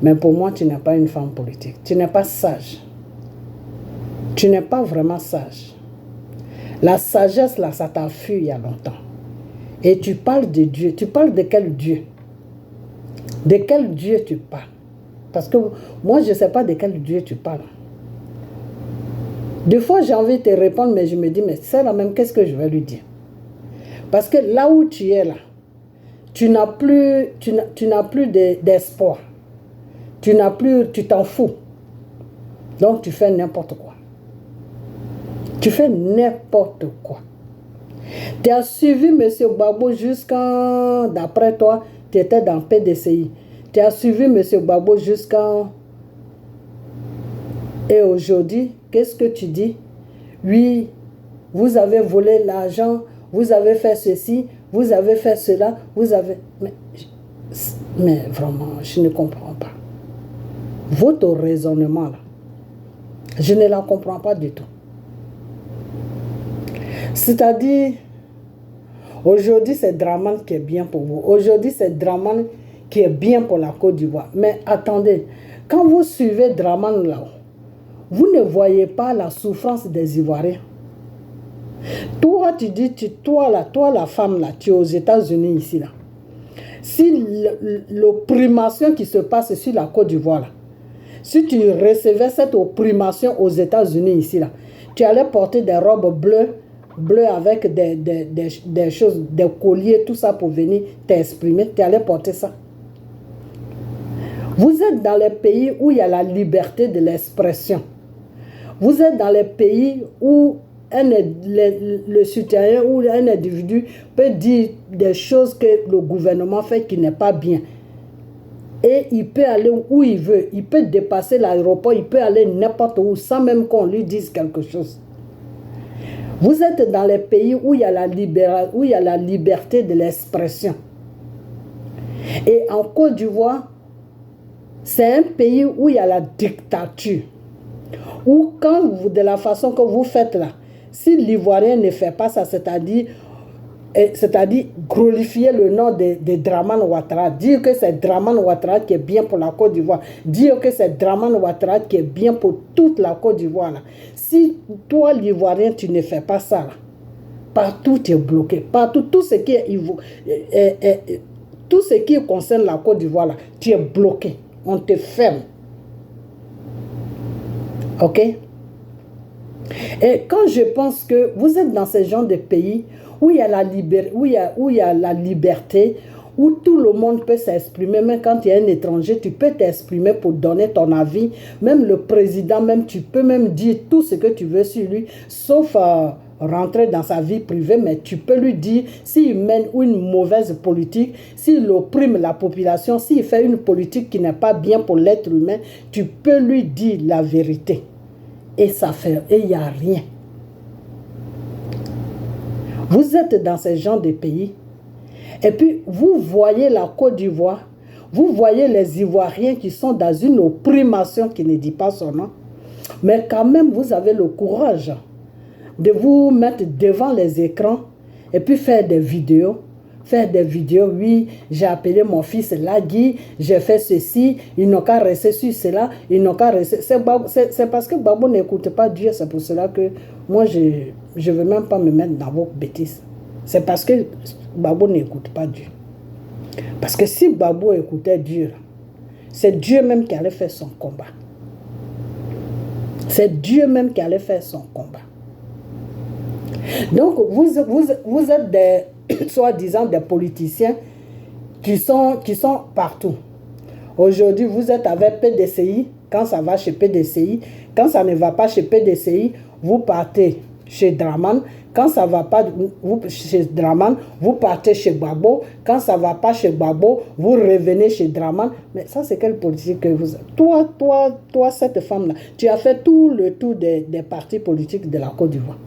Mais pour moi, tu n'es pas une femme politique. Tu n'es pas sage. Tu n'es pas vraiment sage. La sagesse, là, ça t'a fui il y a longtemps. Et tu parles de Dieu. Tu parles de quel Dieu? De quel Dieu tu parles? Parce que moi, je ne sais pas de quel Dieu tu parles. Des fois, j'ai envie de te répondre, mais je me dis, mais c'est la même, qu'est-ce que je vais lui dire? Parce que là où tu es là, tu n'as plus d'espoir. Tu t'en fous. Donc, tu fais n'importe quoi. Tu fais n'importe quoi. Tu as suivi M. Gbagbo jusqu'à, d'après toi, tu étais dans PDCI. Tu as suivi M. Gbagbo jusqu'à... Et aujourd'hui, qu'est-ce que tu dis? Oui, vous avez volé l'argent, vous avez fait ceci, vous avez fait cela, vous avez... Mais vraiment, je ne comprends pas. Votre raisonnement, là, je ne la comprends pas du tout. C'est-à-dire, aujourd'hui, c'est Draman qui est bien pour vous. Aujourd'hui, c'est Draman qui est bien pour la Côte d'Ivoire. Mais attendez, quand vous suivez Draman là, vous ne voyez pas la souffrance des Ivoiriens. Toi, tu dis, toi la femme là, tu es aux États-Unis ici là. Si l'opprimation qui se passe sur la Côte d'Ivoire là, si tu recevais cette opprimation aux États-Unis ici là, tu allais porter des robes bleues avec des choses, des colliers, tout ça pour venir t'exprimer, tu allais porter ça. Vous êtes dans les pays où il y a la liberté de l'expression. Vous êtes dans les pays où le citoyen ou un individu peut dire des choses que le gouvernement fait qui n'est pas bien. Et il peut aller où il veut. Il peut dépasser l'aéroport, il peut aller n'importe où sans même qu'on lui dise quelque chose. Vous êtes dans les pays où il y a la liberté de l'expression. Et en Côte d'Ivoire, c'est un pays où il y a la dictature. Où quand vous, de la façon que vous faites là, si l'Ivoirien ne fait pas ça, c'est-à-dire glorifier le nom de Draman Ouattara, dire que c'est Draman Ouattara qui est bien pour la Côte d'Ivoire, dire que c'est Draman Ouattara qui est bien pour toute la Côte d'Ivoire. Si toi, l'Ivoirien, tu ne fais pas ça, là, partout tu es bloqué. Partout, tout ce qui concerne la Côte d'Ivoire, là, tu es bloqué. On te ferme. Ok? Et quand je pense que vous êtes dans ce genre de pays où il y a la liberté, où tout le monde peut s'exprimer, même quand tu es un étranger, tu peux t'exprimer pour donner ton avis, même le président, même tu peux même dire tout ce que tu veux sur lui, sauf rentrer dans sa vie privée, mais tu peux lui dire s'il mène une mauvaise politique, s'il opprime la population, s'il fait une politique qui n'est pas bien pour l'être humain, tu peux lui dire la vérité. Et ça fait, et il n'y a rien. Vous êtes dans ce genre de pays, et puis vous voyez la Côte d'Ivoire, vous voyez les Ivoiriens qui sont dans une opprimation qui ne dit pas son nom, mais quand même vous avez le courage de vous mettre devant les écrans et puis faire des vidéos. Oui, j'ai appelé mon fils Lagui, j'ai fait ceci, ils n'ont qu'à rester sur cela, ils n'ont qu'à rester... C'est parce que Gbagbo n'écoute pas Dieu, c'est pour cela que moi, je ne veux même pas me mettre dans vos bêtises. C'est parce que Gbagbo n'écoute pas Dieu. Parce que si Gbagbo écoutait Dieu, c'est Dieu même qui allait faire son combat. C'est Dieu même qui allait faire son combat. Donc, vous êtes des, soi-disant, des politiciens qui sont partout. Aujourd'hui, vous êtes avec PDCI. Quand ça va chez PDCI, quand ça ne va pas chez PDCI, vous partez chez Draman. Quand ça ne va pas chez Draman, vous partez chez Gbagbo. Quand ça ne va pas chez Gbagbo, vous revenez chez Draman. Mais ça, c'est quelle politique que vous avez? Toi, cette femme-là, tu as fait tout le tour des partis politiques de la Côte d'Ivoire.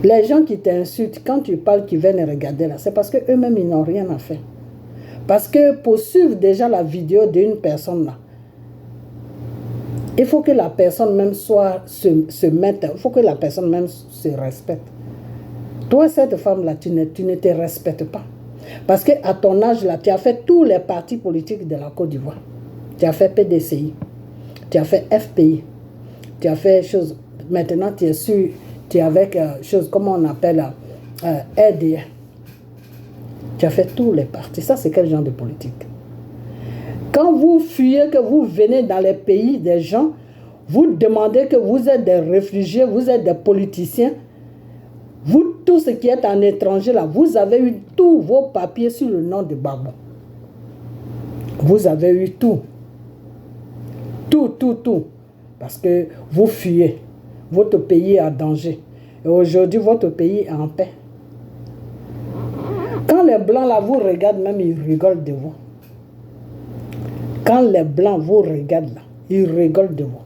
Les gens qui t'insultent, quand tu parles, qui viennent regarder là, c'est parce qu'eux-mêmes, ils n'ont rien à faire. Parce que pour suivre déjà la vidéo d'une personne là, il faut que la personne même se mette, il faut que la personne même se respecte. Toi, cette femme-là, tu ne te respectes pas. Parce qu'à ton âge, là, tu as fait tous les partis politiques de la Côte d'Ivoire. Tu as fait PDCI, tu as fait FPI, tu as fait choses. Maintenant, tu es sûr, tu es avec choses, comment on appelle, RDA. Tu as fait tous les partis. Ça, c'est quel genre de politique? Quand vous fuyez, que vous venez dans les pays des gens, vous demandez que vous êtes des réfugiés, vous êtes des politiciens. Vous, tous ceux qui êtes en étranger, là, vous avez eu tous vos papiers sur le nom de Gbagbo. Vous avez eu tout. Tout. Parce que vous fuyez. Votre pays est en danger. Et aujourd'hui, votre pays est en paix. Quand les Blancs, là, vous regardent, même ils rigolent de vous. Quand les Blancs vous regardent là, ils rigolent de vous.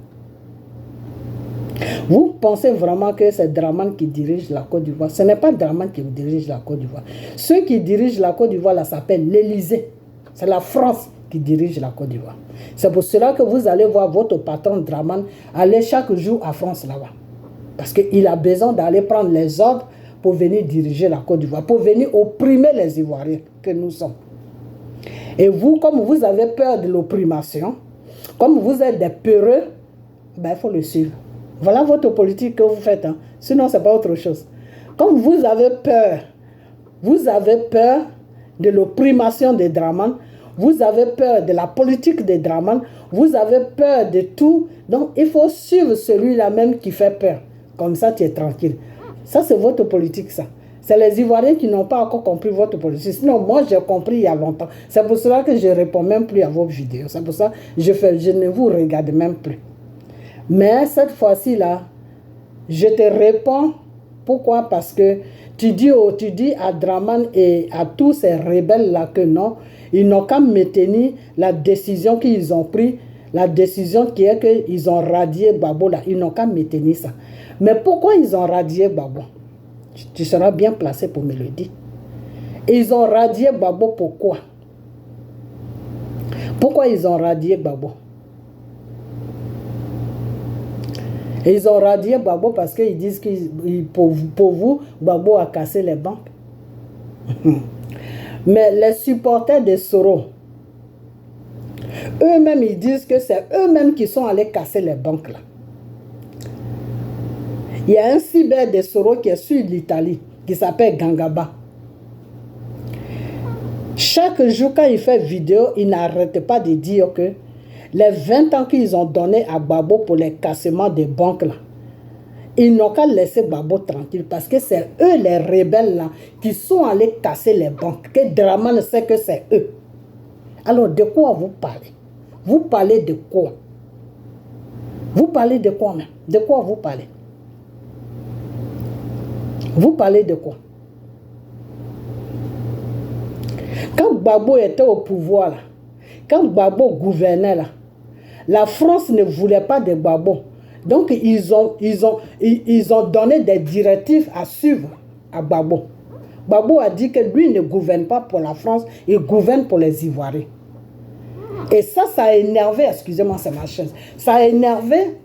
Vous pensez vraiment que c'est Draman qui dirige la Côte d'Ivoire? Ce n'est pas Draman qui dirige la Côte d'Ivoire. Ceux qui dirigent la Côte d'Ivoire là s'appellent l'Élysée. C'est la France qui dirige la Côte d'Ivoire. C'est pour cela que vous allez voir votre patron Draman aller chaque jour à France là-bas. Parce qu'il a besoin d'aller prendre les ordres pour venir diriger la Côte d'Ivoire, pour venir opprimer les Ivoiriens que nous sommes. Et vous, comme vous avez peur de l'opprimation, comme vous êtes des peureux, ben, il faut le suivre. Voilà votre politique que vous faites. Hein. Sinon, ce n'est pas autre chose. Comme vous avez peur de l'opprimation des Draman, vous avez peur de la politique des Draman, vous avez peur de tout. Donc, il faut suivre celui-là même qui fait peur. Comme ça, tu es tranquille. Ça, c'est votre politique, ça. C'est les Ivoiriens qui n'ont pas encore compris votre politique. Sinon, moi, j'ai compris il y a longtemps. C'est pour cela que je ne réponds même plus à vos vidéos. C'est pour ça que je ne vous regarde même plus. Mais cette fois-ci, là, je te réponds. Pourquoi? Parce que tu dis à Draman et à tous ces rebelles-là que non, ils n'ont qu'à maintenir la décision qu'ils ont prise, la décision qui est qu'ils ont radié Gbagbo, là. Ils n'ont qu'à maintenir ça. Mais pourquoi ils ont radié Gbagbo? Tu seras bien placé pour me le dire. Ils ont radié Gbagbo pourquoi? Pourquoi ils ont radié Gbagbo? Ils ont radié Gbagbo parce qu'ils disent que pour vous, Gbagbo a cassé les banques. Mais les supporters de Soro, eux-mêmes, ils disent que c'est eux-mêmes qui sont allés casser les banques là. Il y a un cyber de Soro qui est sur l'Italie, qui s'appelle Gangaba. Chaque jour, quand il fait vidéo, il n'arrête pas de dire que les 20 ans qu'ils ont donné à Gbagbo pour les cassements des banques, là, ils n'ont qu'à laisser Gbagbo tranquille parce que c'est eux, les rebelles, là, qui sont allés casser les banques. Que Draman sait que c'est eux. Alors, de quoi vous parlez? Vous parlez de quoi? Vous parlez de quoi même? De quoi vous parlez? Vous parlez de quoi? Quand Gbagbo était au pouvoir, là, quand Gbagbo gouvernait, là, la France ne voulait pas de Gbagbo. Donc, ils ont donné des directives à suivre à Gbagbo. Gbagbo a dit que lui ne gouverne pas pour la France, il gouverne pour les Ivoiriens. Et ça a énervé, excusez-moi, c'est ma chaise, ça a énervé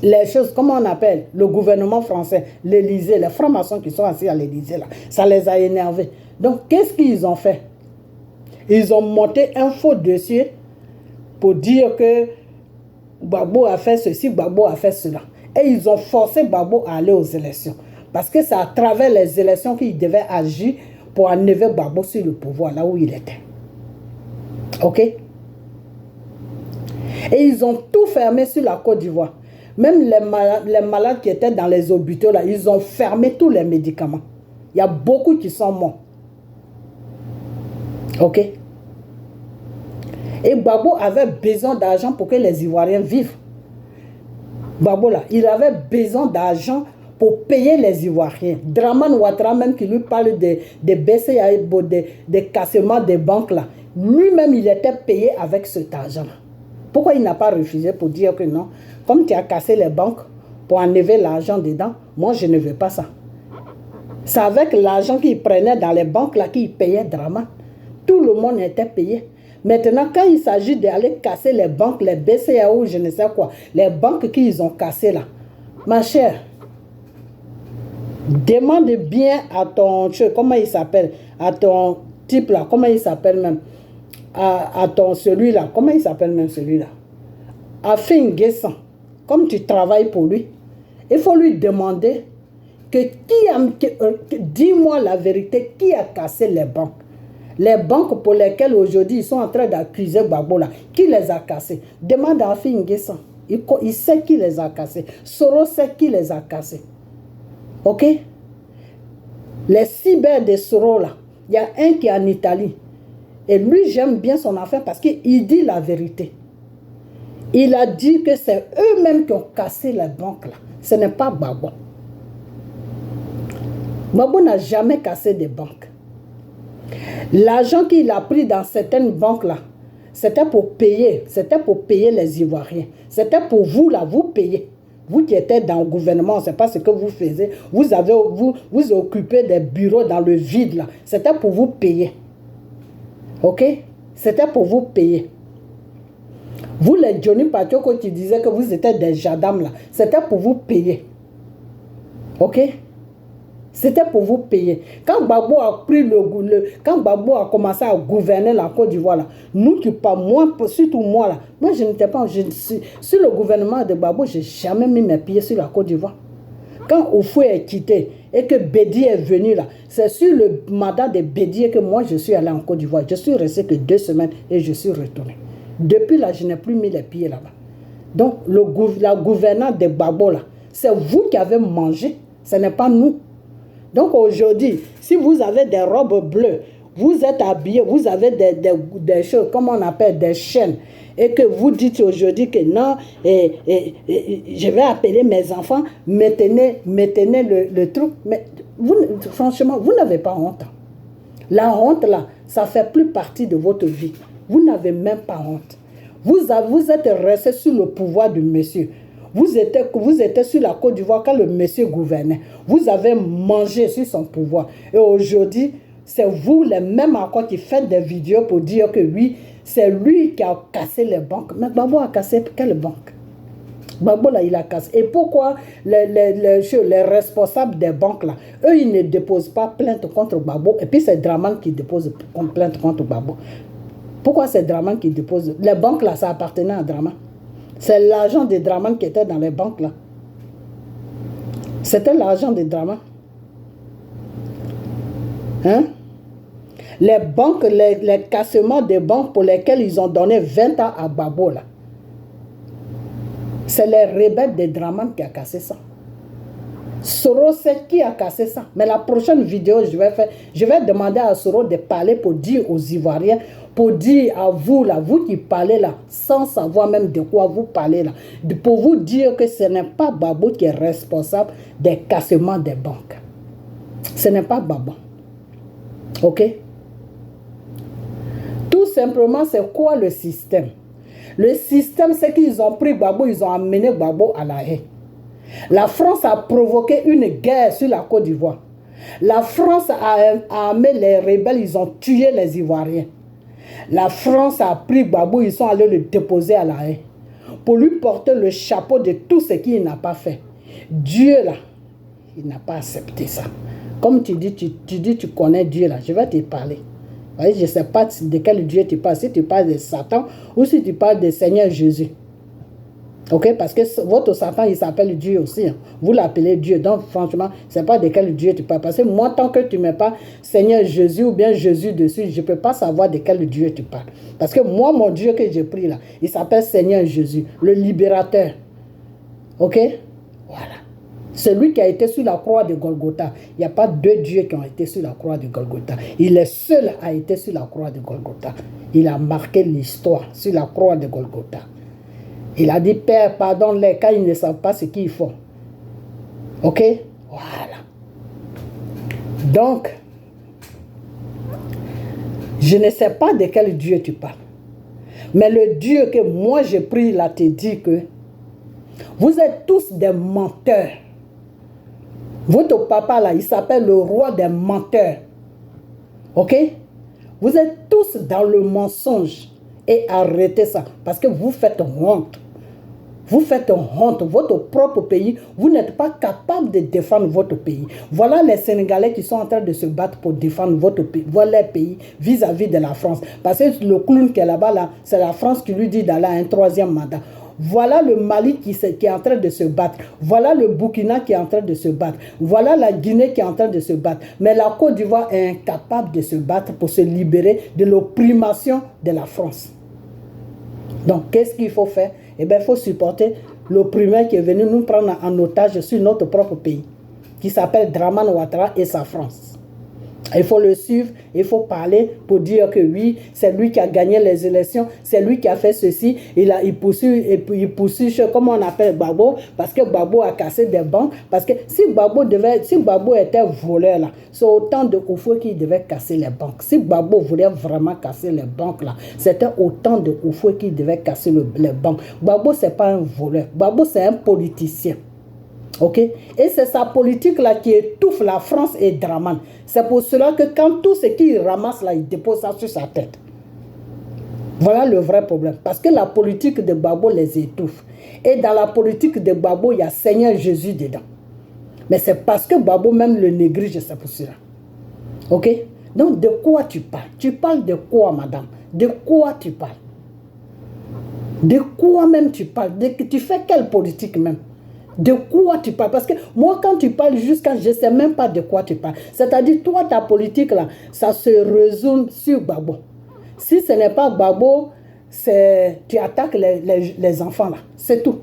les choses, comment on appelle, le gouvernement français, l'Élysée, les francs-maçons qui sont assis à l'Élysée, là, ça les a énervés. Donc, qu'est-ce qu'ils ont fait? Ils ont monté un faux dossier pour dire que Gbagbo a fait ceci, Gbagbo a fait cela. Et ils ont forcé Gbagbo à aller aux élections. Parce que c'est à travers les élections qu'il devait agir pour enlever Gbagbo sur le pouvoir, là où il était. Ok? Et ils ont tout fermé sur la Côte d'Ivoire. Même les malades qui étaient dans les hôpitaux, là, ils ont fermé tous les médicaments. Il y a beaucoup qui sont morts. Ok? Et Gbagbo avait besoin d'argent pour que les Ivoiriens vivent. Gbagbo, là, il avait besoin d'argent pour payer les Ivoiriens. Dramane Ouattara, même qui lui parle des BCA, des cassements des banques, là, lui-même, il était payé avec cet argent-là. Pourquoi il n'a pas refusé pour dire que non? Comme tu as cassé les banques pour enlever l'argent dedans, moi, je ne veux pas ça. C'est avec l'argent qu'il prenait dans les banques, là, qu'il payait Dramane. Tout le monde était payé. Maintenant, quand il s'agit d'aller casser les banques, les BCAO, je ne sais quoi, les banques qu'ils ont cassées là, ma chère, demande bien à ton, comment il s'appelle, à ton type là, comment il s'appelle même, à ton celui-là, comment il s'appelle même celui-là, à Finguessan, comme tu travailles pour lui, il faut lui demander que dis-moi la vérité, qui a cassé les banques? Les banques pour lesquelles aujourd'hui ils sont en train d'accuser Gbagbo là, qui les a cassées? Demande à Finguessan, il sait qui les a cassées. Soros sait qui les a cassées. Ok? Les cyber de Soros là, il y a un qui est en Italie. Et lui, j'aime bien son affaire parce qu'il dit la vérité. Il a dit que c'est eux-mêmes qui ont cassé les banques là. Ce n'est pas Gbagbo. Gbagbo n'a jamais cassé des banques. L'argent qu'il a pris dans certaines banques là, c'était pour payer les Ivoiriens. C'était pour vous là, vous payer. Vous qui étiez dans le gouvernement, on ne sait pas ce que vous faisiez. Vous occupez des bureaux dans le vide là. C'était pour vous payer. Ok? C'était pour vous payer. Vous les Johnny Patioko qui disaient que vous étiez des gendarmes là, c'était pour vous payer. Ok? C'était pour vous payer. Quand Gbagbo a pris quand Gbagbo a commencé à gouverner la Côte d'Ivoire, nous qui pas moi, surtout moi là, moi je n'étais pas, sur le gouvernement de Gbagbo, je n'ai jamais mis mes pieds sur la Côte d'Ivoire. Quand Oufou est quitté et que Bédi est venu là, c'est sur le mandat de Bédi que moi je suis allé en Côte d'Ivoire. Je suis resté que 2 semaines et je suis retourné. Depuis là, je n'ai plus mis les pieds là-bas. Donc la gouvernance de Gbagbo là, c'est vous qui avez mangé, ce n'est pas nous. Donc aujourd'hui, si vous avez des robes bleues, vous êtes habillés, vous avez des choses, comment on appelle, des chaînes, et que vous dites aujourd'hui que non, je vais appeler mes enfants, maintenez le truc. Mais vous, franchement, vous n'avez pas honte. La honte là, ça ne fait plus partie de votre vie. Vous n'avez même pas honte. Vous êtes resté sur le pouvoir du monsieur. Vous étiez sur la Côte d'Ivoire quand le monsieur gouvernait. Vous avez mangé sur son pouvoir. Et aujourd'hui, c'est vous les mêmes encore qui faites des vidéos pour dire que oui, c'est lui qui a cassé les banques. Mais Gbagbo a cassé quelle banque? Gbagbo là, il a cassé. Et pourquoi les responsables des banques là, eux, ils ne déposent pas plainte contre Gbagbo. Et puis c'est Dramane qui dépose plainte contre Gbagbo. Pourquoi c'est Dramane qui dépose? Les banques là, ça appartenait à Dramane. C'est l'argent de Dramane qui était dans les banques là. C'était l'argent de Dramane. Hein? Les banques, les cassements des banques pour lesquels ils ont donné 20 ans à Gbagbo là. C'est les rebelles de Dramane qui a cassé ça. Soros c'est qui a cassé ça. Mais la prochaine vidéo, je vais demander à Soros de parler pour dire aux Ivoiriens, pour dire à vous là, vous qui parlez là, sans savoir même de quoi vous parlez là, pour vous dire que ce n'est pas Gbagbo qui est responsable des cassements des banques. Ce n'est pas Gbagbo. Ok? Tout simplement, c'est quoi le système? Le système, c'est qu'ils ont pris Gbagbo, ils ont amené Gbagbo à la haie. La France a provoqué une guerre sur la Côte d'Ivoire. La France a amené les rebelles, ils ont tué les Ivoiriens. La France a pris Gbagbo, ils sont allés le déposer à la haie pour lui porter le chapeau de tout ce qu'il n'a pas fait. Dieu là, il n'a pas accepté ça. Comme tu dis, tu connais Dieu là, je vais te parler. Je ne sais pas de quel Dieu tu parles, si tu parles de Satan ou si tu parles de Seigneur Jésus. Ok, parce que votre Satan, il s'appelle Dieu aussi. Hein. Vous l'appelez Dieu. Donc, franchement, ce n'est pas de quel Dieu tu parles. Parce que moi, tant que tu ne mets pas Seigneur Jésus ou bien Jésus dessus, je ne peux pas savoir de quel Dieu tu parles. Parce que moi, mon Dieu que j'ai pris là, il s'appelle Seigneur Jésus, le libérateur. Ok? Voilà. Celui qui a été sur la croix de Golgotha. Il n'y a pas deux dieux qui ont été sur la croix de Golgotha. Il est seul à être sur la croix de Golgotha. Il a marqué l'histoire sur la croix de Golgotha. Il a dit, Père, pardonne-les quand ils ne savent pas ce qu'ils font. Ok? Voilà. Donc, je ne sais pas de quel Dieu tu parles. Mais le Dieu que moi je prie là te dit que vous êtes tous des menteurs. Votre papa là, il s'appelle le roi des menteurs. Ok? Vous êtes tous dans le mensonge. Et arrêtez ça. Parce que vous faites honte. Vous faites honte. Votre propre pays, vous n'êtes pas capable de défendre votre pays. Voilà les Sénégalais qui sont en train de se battre pour défendre votre pays. Voilà les pays vis-à-vis de la France. Parce que le clown qui est là-bas, là, c'est la France qui lui dit d'aller à un troisième mandat. Voilà le Mali qui est en train de se battre. Voilà le Burkina qui est en train de se battre. Voilà la Guinée qui est en train de se battre. Mais la Côte d'Ivoire est incapable de se battre pour se libérer de l'opprimation de la France. Donc, qu'est-ce qu'il faut faire? Eh bien, il faut supporter l'opprimeur qui est venu nous prendre en otage sur notre propre pays, qui s'appelle Dramane Ouattara et sa France. Il faut le suivre, il faut parler pour dire que oui, c'est lui qui a gagné les élections, c'est lui qui a fait ceci, il poursuit, comment on appelle Gbagbo, parce que Gbagbo a cassé des banques, parce que si Gbagbo était voleur là, c'est autant de Oufoué qui devait casser les banques. Si Gbagbo voulait vraiment casser les banques là, c'était autant de Oufoué qui devait casser les banques. Gbagbo c'est pas un voleur, Gbagbo c'est un politicien. Ok? Et c'est sa politique là qui étouffe la France et Dramane. C'est pour cela que quand tout ce qu'il ramasse là, il dépose ça sur sa tête. Voilà le vrai problème. Parce que la politique de Gbagbo les étouffe. Et dans la politique de Gbagbo, il y a Seigneur Jésus dedans. Mais c'est parce que Gbagbo même le néglige, c'est pour cela. Ok? Donc de quoi tu parles? Tu parles de quoi, madame? De quoi tu parles? De quoi même tu parles? Tu fais quelle politique même? De quoi tu parles? Parce que moi, quand tu parles jusqu'à, je ne sais même pas de quoi tu parles. C'est-à-dire, toi, ta politique, là, ça se résume sur Gbagbo. Si ce n'est pas Gbagbo, tu attaques les enfants, là. C'est tout.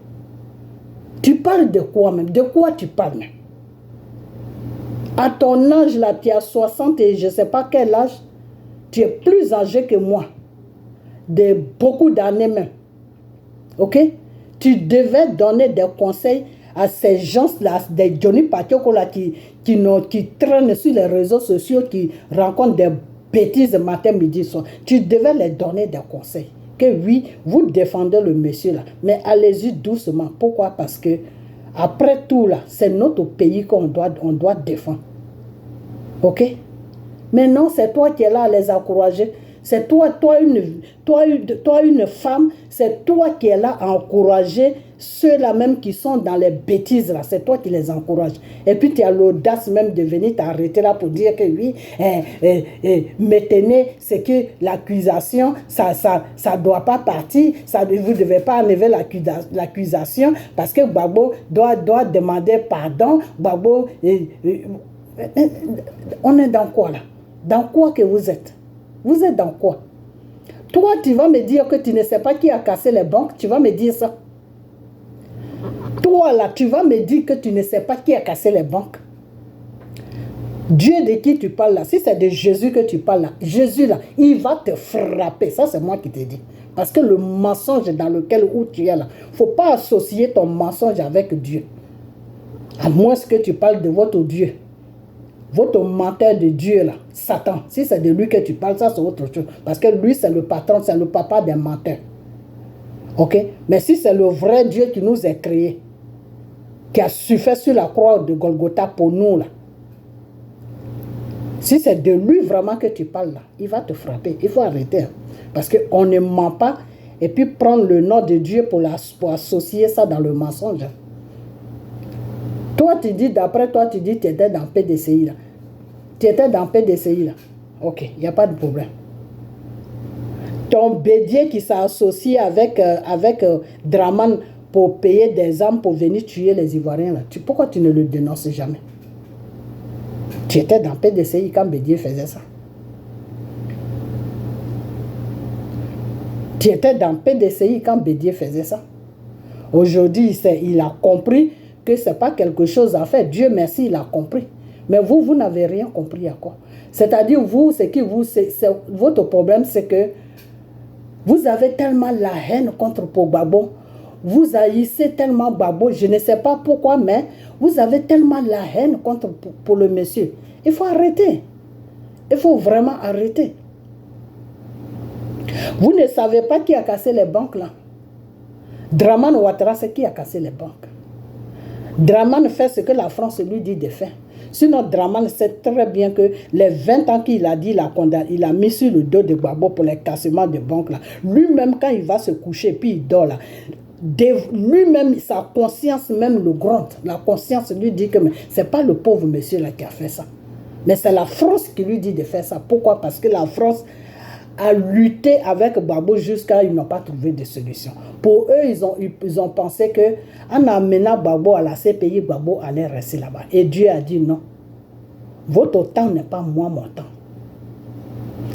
Tu parles de quoi même? De quoi tu parles même? À ton âge, là, tu as 60 et je ne sais pas quel âge, tu es plus âgé que moi. De beaucoup d'années même. Ok? Tu devais donner des conseils à ces gens-là, des Johnny Patioko là qui traînent sur les réseaux sociaux, qui rencontrent des bêtises matin, midi, soir. Tu devais les donner des conseils. Que oui, vous défendez le monsieur là, mais allez-y doucement. Pourquoi? Parce que après tout là, c'est notre pays qu'on doit défendre. Ok? Mais non, c'est toi qui es là à les encourager. C'est toi une femme, c'est toi qui es là à encourager ceux-là même qui sont dans les bêtises là. C'est toi qui les encourages. Et puis tu as l'audace même de venir t'arrêter là pour dire que oui, maintenant, c'est que l'accusation, ça doit pas partir, vous ne devez pas enlever l'accusation parce que Gbagbo doit demander pardon. Gbagbo, on est dans quoi là? Dans quoi que vous êtes? Vous êtes dans quoi? Toi, tu vas me dire que tu ne sais pas qui a cassé les banques. Tu vas me dire ça. Toi, là, tu vas me dire que tu ne sais pas qui a cassé les banques. Dieu de qui tu parles là, si c'est de Jésus que tu parles là, Jésus là, il va te frapper. Ça, c'est moi qui te dis. Parce que le mensonge dans lequel où tu es là, il ne faut pas associer ton mensonge avec Dieu. À moins que tu parles de votre Dieu. Votre menteur de Dieu là, Satan, si c'est de lui que tu parles, ça c'est autre chose. Parce que lui c'est le patron, c'est le papa des menteurs. Ok? Mais si c'est le vrai Dieu qui nous a créés, qui a souffert sur la croix de Golgotha pour nous là, si c'est de lui vraiment que tu parles là, il va te frapper. Il faut arrêter. Hein. Parce qu'on ne ment pas et puis prendre le nom de Dieu pour associer ça dans le mensonge. Toi, tu dis, d'après toi, tu dis que tu étais dans PDCI là. Tu étais dans PDCI là. Ok, il n'y a pas de problème. Ton bédier qui s'est associé avec Dramane pour payer des armes pour venir tuer les Ivoiriens là. Pourquoi tu ne le dénonces jamais? Tu étais dans PDCI quand Bédier faisait ça. Tu étais dans PDCI quand Bédier faisait ça. Aujourd'hui, il a compris que ce n'est pas quelque chose à faire. Dieu merci, il a compris. Mais vous n'avez rien compris encore. C'est-à-dire, votre problème, c'est que vous avez tellement la haine contre Gbagbo. Vous haïssez tellement Gbagbo, je ne sais pas pourquoi, mais vous avez tellement la haine contre pour le monsieur. Il faut arrêter. Il faut vraiment arrêter. Vous ne savez pas qui a cassé les banques là. Dramane Ouattara, c'est qui a cassé les banques. Dramane fait ce que la France lui dit de faire. Sinon, Dramane sait très bien que les 20 ans qu'il a dit, il a mis sur le dos de Gbagbo pour les cassements de banques là. Lui-même, quand il va se coucher, puis il dort là, lui-même, sa conscience même le gronde. La conscience lui dit que ce n'est pas le pauvre monsieur là qui a fait ça. Mais c'est la France qui lui dit de faire ça. Pourquoi? Parce que la France a lutté avec Gbagbo jusqu'à ils n'ont pas trouvé de solution. Pour eux, ils ont pensé qu'en amenant Gbagbo à la CPI, Gbagbo allait rester là-bas. Et Dieu a dit non. Votre temps n'est pas moi mon temps.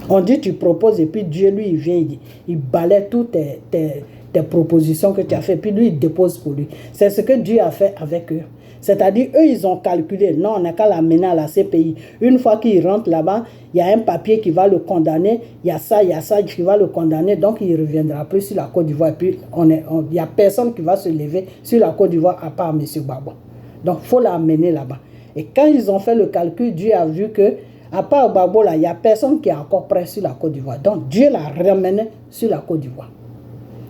On dit tu proposes et puis Dieu lui il vient, il balaie toutes tes propositions que tu as fait, puis lui il dépose pour lui. C'est ce que Dieu a fait avec eux. C'est-à-dire, eux, ils ont calculé, non, on n'a qu'à l'amener à la CPI. Une fois qu'il rentre là-bas, il y a un papier qui va le condamner, il y a ça qui va le condamner, donc il ne reviendra plus sur la Côte d'Ivoire. Et puis, il n'y a personne qui va se lever sur la Côte d'Ivoire à part M. Gbagbo. Donc, il faut l'amener là-bas. Et quand ils ont fait le calcul, Dieu a vu que, à part Gbagbo, là, il n'y a personne qui est encore prêt sur la Côte d'Ivoire. Donc, Dieu l'a ramené sur la Côte d'Ivoire.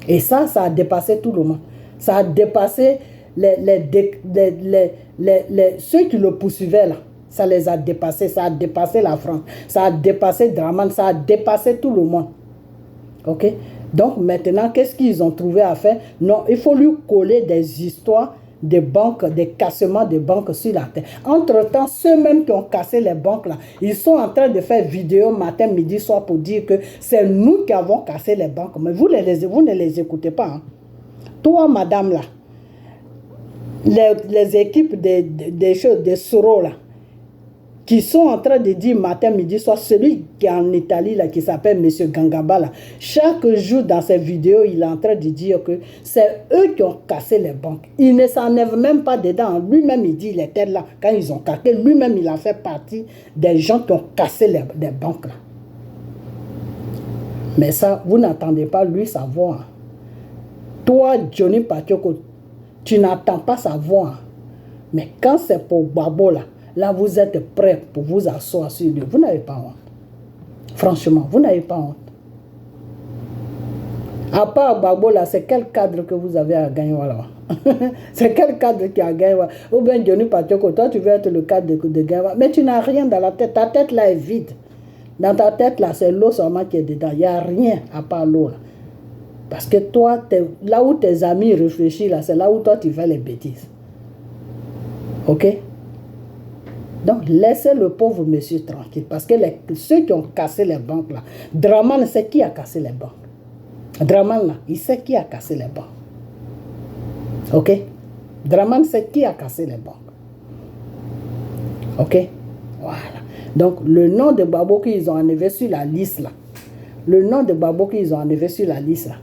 Et ça a dépassé tout le monde. Ça a dépassé ceux qui le poursuivaient là, ça les a dépassés, ça a dépassé la France, ça a dépassé Dramane, ça a dépassé tout le monde. Ok? Donc maintenant, qu'est-ce qu'ils ont trouvé à faire? Non, il faut lui coller des histoires des banques, des cassements de banques sur la terre. Entre-temps, ceux-mêmes qui ont cassé les banques là, ils sont en train de faire vidéo matin, midi, soir pour dire que c'est nous qui avons cassé les banques. Mais vous ne les écoutez pas. Hein? Toi, madame là, les équipes des Soros là, qui sont en train de dire matin, midi, soir, celui qui est en Italie là, qui s'appelle M. Gangaba là, chaque jour dans ses vidéos, il est en train de dire que c'est eux qui ont cassé les banques. Il ne s'enlève même pas dedans. Lui-même, il dit, il était là quand ils ont cassé. Lui-même, il a fait partie des gens qui ont cassé les banques là. Mais ça, vous n'entendez pas lui sa voix. Toi, Johnny Patioko, tu n'attends pas sa voix. Mais quand c'est pour Gbagbo là, vous êtes prêt pour vous asseoir sur lui. Vous n'avez pas honte. Franchement, vous n'avez pas honte. À part Gbagbo là, c'est quel cadre que vous avez à gagner là? C'est quel cadre qui a gagné? Ou bien Johnny Patioko, toi tu veux être le cadre de Gaïwa. Mais tu n'as rien dans la tête. Ta tête là est vide. Dans ta tête là, c'est l'eau seulement qui est dedans. Il n'y a rien à part l'eau là. Parce que toi, là où tes amis réfléchissent, là, c'est là où toi tu fais les bêtises. Ok? Donc, laissez le pauvre monsieur tranquille. Parce que ceux qui ont cassé les banques, là, Dramane sait qui a cassé les banques. Dramane, là, il sait qui a cassé les banques. Ok? Dramane sait qui a cassé les banques. Ok? Voilà. Donc, le nom de Gbagbo qu'ils ont enlevé sur la liste, là. Le nom de Gbagbo qu'ils ont enlevé sur la liste, là.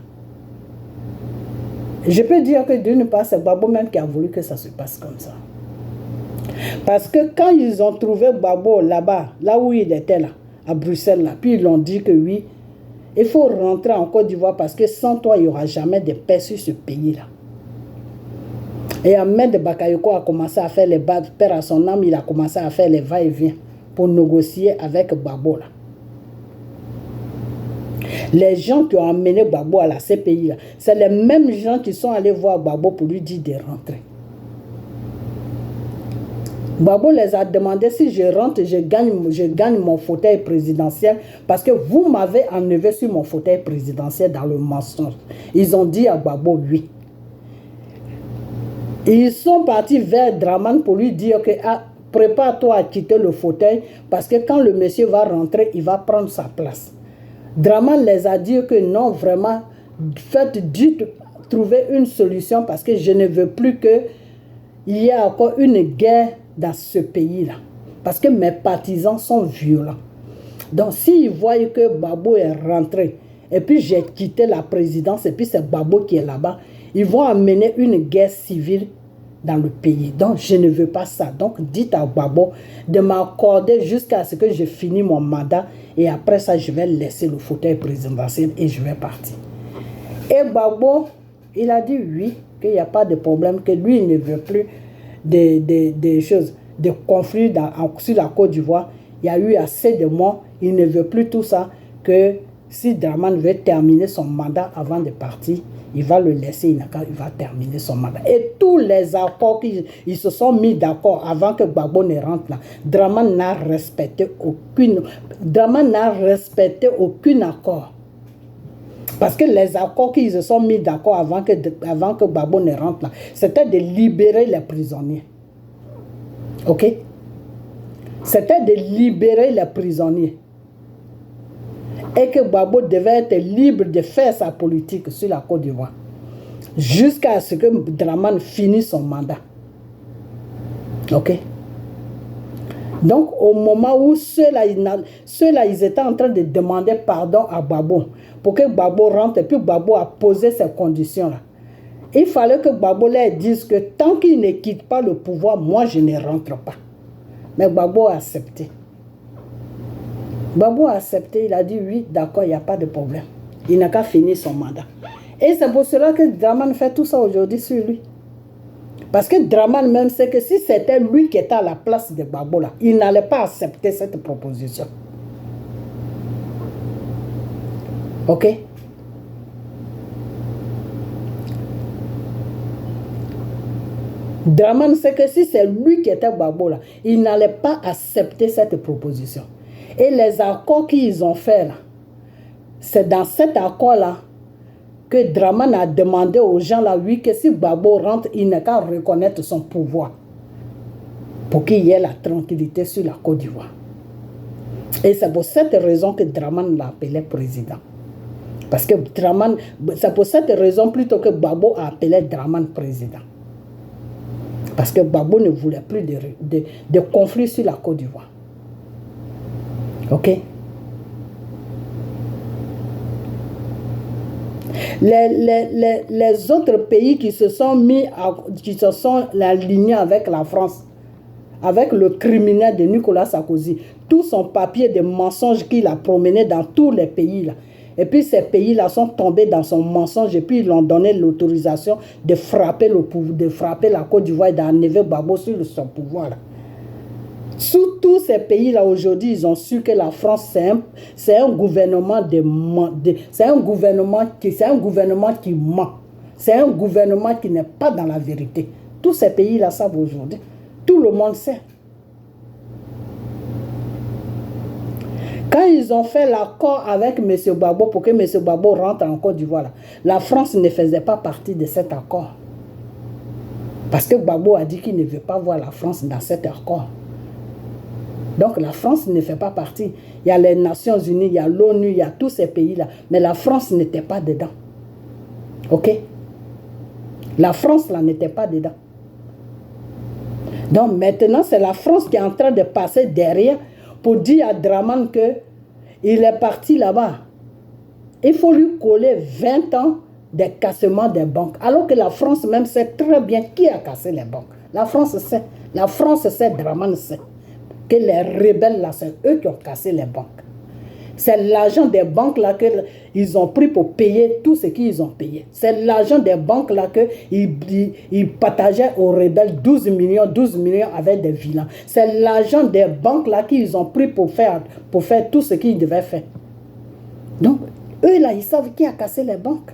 Je peux dire que d'une part, c'est Gbagbo même qui a voulu que ça se passe comme ça. Parce que quand ils ont trouvé Gbagbo là-bas, là où il était là, à Bruxelles, là, puis ils l'ont dit que oui, il faut rentrer en Côte d'Ivoire parce que sans toi, il n'y aura jamais de paix sur ce pays-là. Et Ahmed Bakayoko a commencé à faire les pères à son âme, il a commencé à faire les va-et-vient pour négocier avec Gbagbo là. Les gens qui ont amené Gbagbo à la CPI, c'est les mêmes gens qui sont allés voir Gbagbo pour lui dire de rentrer. Gbagbo les a demandé si je rentre, je gagne mon fauteuil présidentiel parce que vous m'avez enlevé sur mon fauteuil présidentiel dans le mensonge. Ils ont dit à Gbagbo oui. Ils sont partis vers Dramane pour lui dire que prépare-toi à quitter le fauteuil parce que quand le monsieur va rentrer, il va prendre sa place. Dramane les a dit que non, vraiment, trouvez une solution parce que je ne veux plus qu'il y ait encore une guerre dans ce pays-là. Parce que mes partisans sont violents. Donc, s'ils voient que Gbagbo est rentré, et puis j'ai quitté la présidence, et puis c'est Gbagbo qui est là-bas, ils vont amener une guerre civile dans le pays. Donc, je ne veux pas ça. Donc, dites à Gbagbo de m'accorder jusqu'à ce que je finis mon mandat et après ça, je vais laisser le fauteuil présidentiel et je vais partir. Et Gbagbo, il a dit oui, qu'il n'y a pas de problème, que lui, il ne veut plus des choses, des conflits sur la Côte d'Ivoire. Il y a eu assez de morts, il ne veut plus tout ça, que si Dramane veut terminer son mandat avant de partir, il va le laisser, il va terminer son mandat. Et tous les accords qu'ils se sont mis d'accord avant que Gbagbo ne rentre là, Dramane n'a respecté aucun accord. Parce que les accords qu'ils se sont mis d'accord avant que Gbagbo ne rentre là, c'était de libérer les prisonniers. Ok? C'était de libérer les prisonniers. Et que Gbagbo devait être libre de faire sa politique sur la Côte d'Ivoire. Jusqu'à ce que Dramane finisse son mandat. Ok? Donc, au moment où ceux-là, ils étaient en train de demander pardon à Gbagbo pour que Gbagbo rentre et puis Gbagbo a posé ces conditions-là. Il fallait que Gbagbo leur dise que tant qu'il ne quitte pas le pouvoir, moi je ne rentre pas. Mais Gbagbo a accepté. Gbagbo a accepté, il a dit oui, d'accord, il n'y a pas de problème. Il n'a qu'à finir son mandat. Et c'est pour cela que Dramane fait tout ça aujourd'hui sur lui. Parce que Dramane même sait que si c'était lui qui était à la place de Gbagbo là, il n'allait pas accepter cette proposition. Ok? Dramane sait que si c'est lui qui était Gbagbo là, il n'allait pas accepter cette proposition. Et les accords qu'ils ont fait là, c'est dans cet accord-là que Dramane a demandé aux gens là, oui, que si Gbagbo rentre, il n'a qu'à reconnaître son pouvoir pour qu'il y ait la tranquillité sur la Côte d'Ivoire. Et c'est pour cette raison que Dramane l'appelait président. Parce que c'est pour cette raison plutôt que Gbagbo a appelé Dramane président. Parce que Gbagbo ne voulait plus de conflits sur la Côte d'Ivoire. Ok? Les autres pays qui se sont alignés avec la France, avec le criminel de Nicolas Sarkozy, tout son papier de mensonges qu'il a promené dans tous les pays là. Et puis ces pays-là sont tombés dans son mensonge et puis ils lui ont donné l'autorisation de frapper la Côte d'Ivoire et d'enlever Gbagbo sur son pouvoir. Là. Sous tous ces pays-là aujourd'hui, ils ont su que la France, c'est un gouvernement c'est un gouvernement qui ment. C'est un gouvernement qui n'est pas dans la vérité. Tous ces pays-là savent aujourd'hui. Tout le monde sait. Quand ils ont fait l'accord avec M. Gbagbo pour que M. Gbagbo rentre en Côte d'Ivoire, la France ne faisait pas partie de cet accord. Parce que Gbagbo a dit qu'il ne veut pas voir la France dans cet accord. Donc la France ne fait pas partie. Il y a les Nations Unies, il y a l'ONU, il y a tous ces pays-là. Mais la France n'était pas dedans. Ok? La France là n'était pas dedans. Donc maintenant, c'est la France qui est en train de passer derrière pour dire à Dramane qu'il est parti là-bas. Il faut lui coller 20 ans de cassement des banques. Alors que la France même sait très bien qui a cassé les banques. La France sait. La France sait, Dramane sait. Que les rebelles là, c'est eux qui ont cassé les banques. C'est l'argent des banques là qu'ils ont pris pour payer tout ce qu'ils ont payé. C'est l'argent des banques là qu'ils partageaient aux rebelles 12 millions avec des villas. C'est l'argent des banques là qu'ils ont pris pour faire tout ce qu'ils devaient faire. Donc, eux là, ils savent qui a cassé les banques.